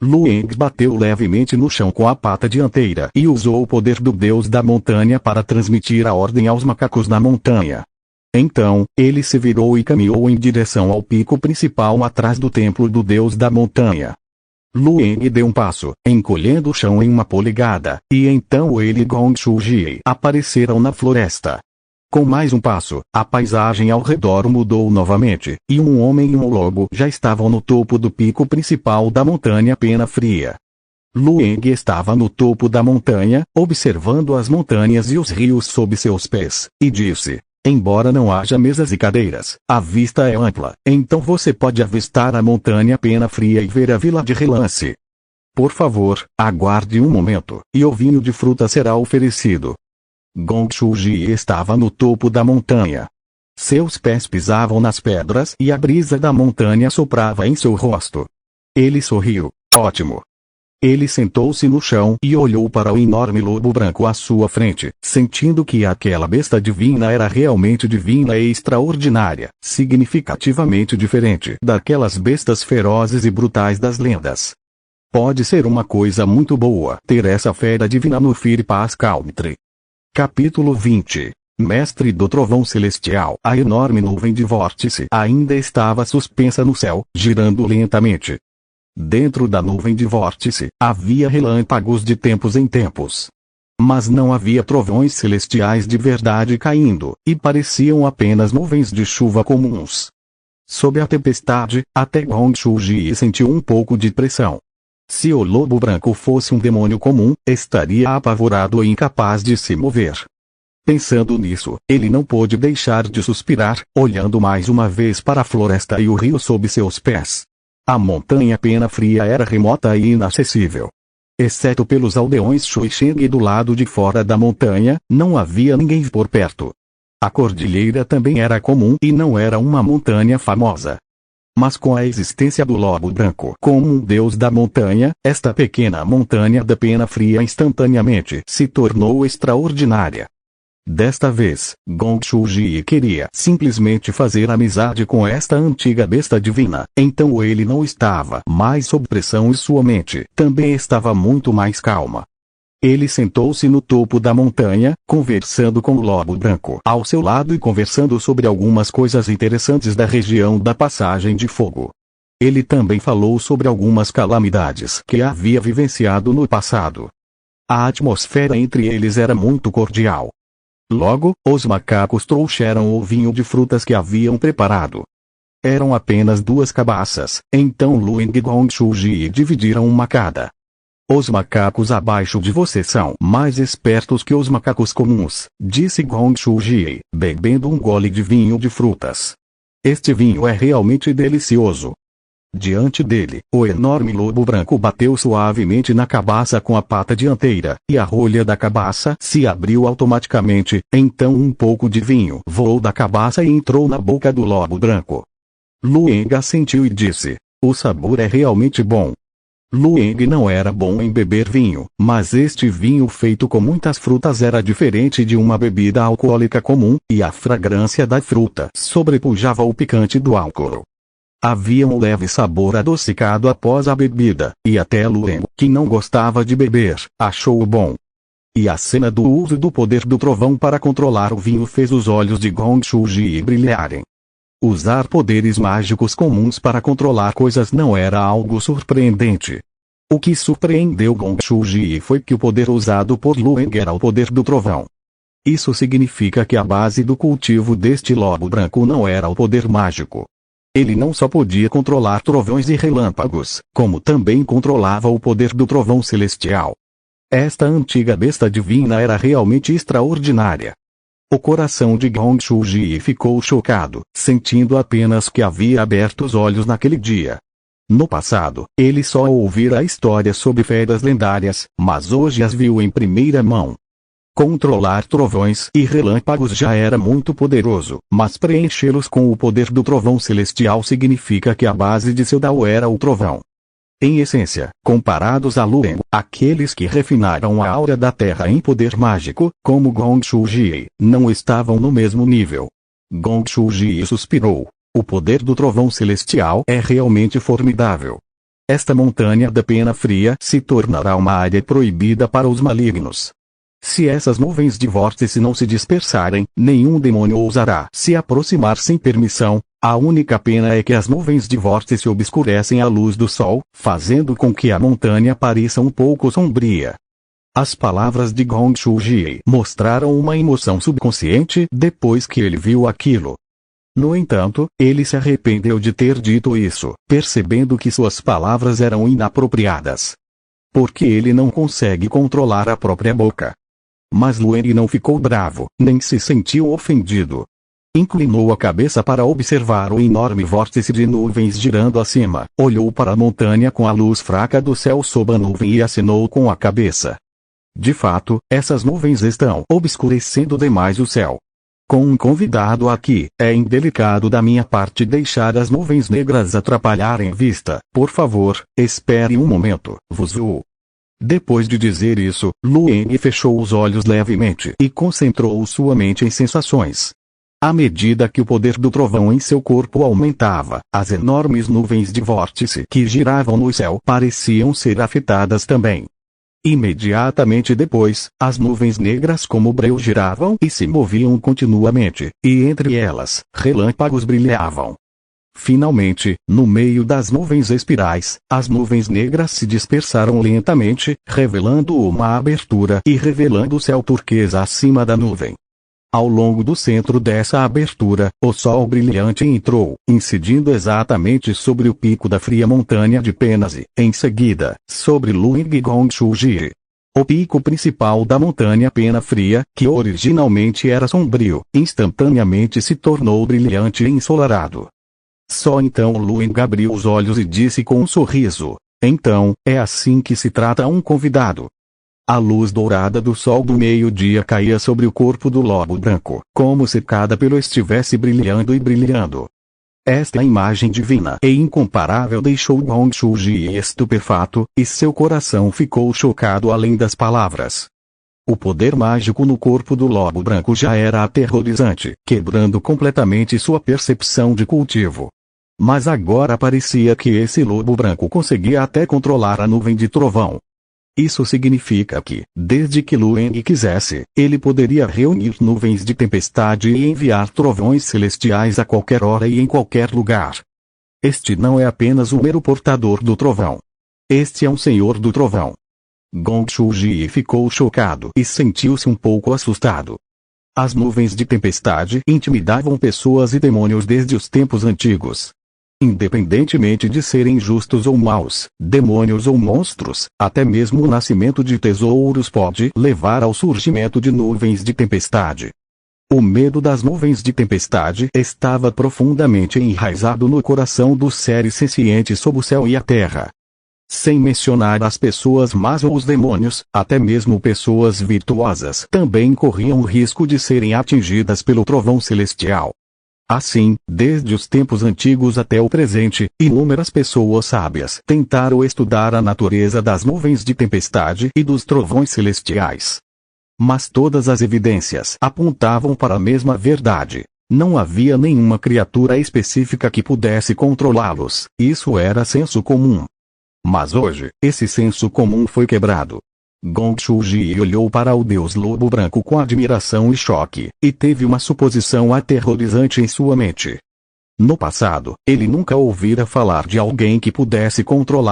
Lueng bateu levemente no chão com a pata dianteira e usou o poder do Deus da montanha para transmitir a ordem aos macacos na montanha. Então, ele se virou e caminhou em direção ao pico principal atrás do templo do Deus da montanha. Lueng deu um passo, encolhendo o chão em uma polegada, e então ele e Gongshu Ji apareceram na floresta. Com mais um passo, a paisagem ao redor mudou novamente, e um homem e um lobo já estavam no topo do pico principal da montanha Pena Fria. Lueng estava no topo da montanha, observando as montanhas e os rios sob seus pés, e disse: embora não haja mesas e cadeiras, a vista é ampla, então você pode avistar a montanha Pena Fria e ver a vila de relance. Por favor, aguarde um momento, e o vinho de fruta será oferecido. Gongshu Ji estava no topo da montanha. Seus pés pisavam nas pedras e a brisa da montanha soprava em seu rosto. Ele sorriu. Ótimo. Ele sentou-se no chão e olhou para o enorme lobo branco à sua frente, sentindo que aquela besta divina era realmente divina e extraordinária, significativamente diferente daquelas bestas ferozes e brutais das lendas. Pode ser uma coisa muito boa ter essa fera divina no Fire Pass Country. Capítulo 20. Mestre do Trovão Celestial. A enorme nuvem de vórtice ainda estava suspensa no céu, girando lentamente. Dentro da nuvem de vórtice, havia relâmpagos de tempos em tempos. Mas não havia trovões celestiais de verdade caindo, e pareciam apenas nuvens de chuva comuns. Sob a tempestade, até Gongshu Ji sentiu um pouco de pressão. Se o lobo branco fosse um demônio comum, estaria apavorado e incapaz de se mover. Pensando nisso, ele não pôde deixar de suspirar, olhando mais uma vez para a floresta e o rio sob seus pés. A montanha Pena Fria era remota e inacessível. Exceto pelos aldeões Xuixing do lado de fora da montanha, não havia ninguém por perto. A cordilheira também era comum e não era uma montanha famosa. Mas com a existência do lobo branco como um deus da montanha, esta pequena montanha da Pena Fria instantaneamente se tornou extraordinária. Desta vez, Gongshu Ji queria simplesmente fazer amizade com esta antiga besta divina, então ele não estava mais sob pressão e sua mente também estava muito mais calma. Ele sentou-se no topo da montanha, conversando com o lobo branco ao seu lado e conversando sobre algumas coisas interessantes da região da Passagem de Fogo. Ele também falou sobre algumas calamidades que havia vivenciado no passado. A atmosfera entre eles era muito cordial. Logo, os macacos trouxeram o vinho de frutas que haviam preparado. Eram apenas 2 cabaças, então Lueng e Gong Shuji dividiram uma cada. Os macacos abaixo de você são mais espertos que os macacos comuns, disse Gong Shuji, bebendo um gole de vinho de frutas. Este vinho é realmente delicioso. Diante dele, o enorme lobo branco bateu suavemente na cabaça com a pata dianteira, e a rolha da cabaça se abriu automaticamente, então um pouco de vinho voou da cabaça e entrou na boca do lobo branco. Lueng assentiu e disse: "O sabor é realmente bom." Lueng não era bom em beber vinho, mas este vinho feito com muitas frutas era diferente de uma bebida alcoólica comum, e a fragrância da fruta sobrepujava o picante do álcool. Havia um leve sabor adocicado após a bebida, e até Lueng, que não gostava de beber, achou-o bom. E a cena do uso do poder do trovão para controlar o vinho fez os olhos de Gong Shuji brilharem. Usar poderes mágicos comuns para controlar coisas não era algo surpreendente. O que surpreendeu Gong Shuji foi que o poder usado por Lueng era o poder do trovão. Isso significa que a base do cultivo deste lobo branco não era o poder mágico. Ele não só podia controlar trovões e relâmpagos, como também controlava o poder do trovão celestial. Esta antiga besta divina era realmente extraordinária. O coração de Gong Shuji ficou chocado, sentindo apenas que havia aberto os olhos naquele dia. No passado, ele só ouvira a história sobre feras lendárias, mas hoje as viu em primeira mão. Controlar trovões e relâmpagos já era muito poderoso, mas preenchê-los com o poder do trovão celestial significa que a base de seu Dao era o trovão. Em essência, comparados a Lueng, aqueles que refinaram a aura da terra em poder mágico, como Gong Shuji, não estavam no mesmo nível. Gong Shuji suspirou. O poder do trovão celestial é realmente formidável. Esta montanha da pena fria se tornará uma área proibida para os malignos. Se essas nuvens de vórtice não se dispersarem, nenhum demônio ousará se aproximar sem permissão. A única pena é que as nuvens de vórtice obscurecem a luz do sol, fazendo com que a montanha pareça um pouco sombria. As palavras de Gong Shuji mostraram uma emoção subconsciente depois que ele viu aquilo. No entanto, ele se arrependeu de ter dito isso, percebendo que suas palavras eram inapropriadas. Porque ele não consegue controlar a própria boca. Mas Lueng não ficou bravo, nem se sentiu ofendido. Inclinou a cabeça para observar o enorme vórtice de nuvens girando acima, olhou para a montanha com a luz fraca do céu sob a nuvem e acenou com a cabeça. De fato, essas nuvens estão obscurecendo demais o céu. Com um convidado aqui, é indelicado da minha parte deixar as nuvens negras atrapalharem vista. Por favor, espere um momento, Vuzu. Depois de dizer isso, Lueng fechou os olhos levemente e concentrou sua mente em sensações. À medida que o poder do trovão em seu corpo aumentava, as enormes nuvens de vórtice que giravam no céu pareciam ser afetadas também. Imediatamente depois, as nuvens negras como breu giravam e se moviam continuamente, e entre elas, relâmpagos brilhavam. Finalmente, no meio das nuvens espirais, as nuvens negras se dispersaram lentamente, revelando uma abertura e revelando o céu turquesa acima da nuvem. Ao longo do centro dessa abertura, o sol brilhante entrou, incidindo exatamente sobre o pico da fria montanha de penas e, em seguida, sobre Lueng e Gong Shuji. O pico principal da montanha pena fria, que originalmente era sombrio, instantaneamente se tornou brilhante e ensolarado. Só então Lueng abriu os olhos e disse com um sorriso: "Então, é assim que se trata um convidado." A luz dourada do sol do meio-dia caía sobre o corpo do lobo branco, como se cada pelo estivesse brilhando e brilhando. Esta imagem divina e incomparável deixou Gong Shuji estupefato, e seu coração ficou chocado além das palavras. O poder mágico no corpo do lobo branco já era aterrorizante, quebrando completamente sua percepção de cultivo. Mas agora parecia que esse lobo branco conseguia até controlar a nuvem de trovão. Isso significa que, desde que Lueng quisesse, ele poderia reunir nuvens de tempestade e enviar trovões celestiais a qualquer hora e em qualquer lugar. Este não é apenas um mero portador do trovão. Este é um senhor do trovão. Gong Shuji ficou chocado e sentiu-se um pouco assustado. As nuvens de tempestade intimidavam pessoas e demônios desde os tempos antigos. Independentemente de serem justos ou maus, demônios ou monstros, até mesmo o nascimento de tesouros pode levar ao surgimento de nuvens de tempestade. O medo das nuvens de tempestade estava profundamente enraizado no coração dos seres sencientes sob o céu e a terra. Sem mencionar as pessoas más ou os demônios, até mesmo pessoas virtuosas também corriam o risco de serem atingidas pelo trovão celestial. Assim, desde os tempos antigos até o presente, inúmeras pessoas sábias tentaram estudar a natureza das nuvens de tempestade e dos trovões celestiais. Mas todas as evidências apontavam para a mesma verdade. Não havia nenhuma criatura específica que pudesse controlá-los, isso era senso comum. Mas hoje, esse senso comum foi quebrado. Gong Shuji olhou para o deus lobo branco com admiração e choque, e teve uma suposição aterrorizante em sua mente. No passado, ele nunca ouvira falar de alguém que pudesse controlar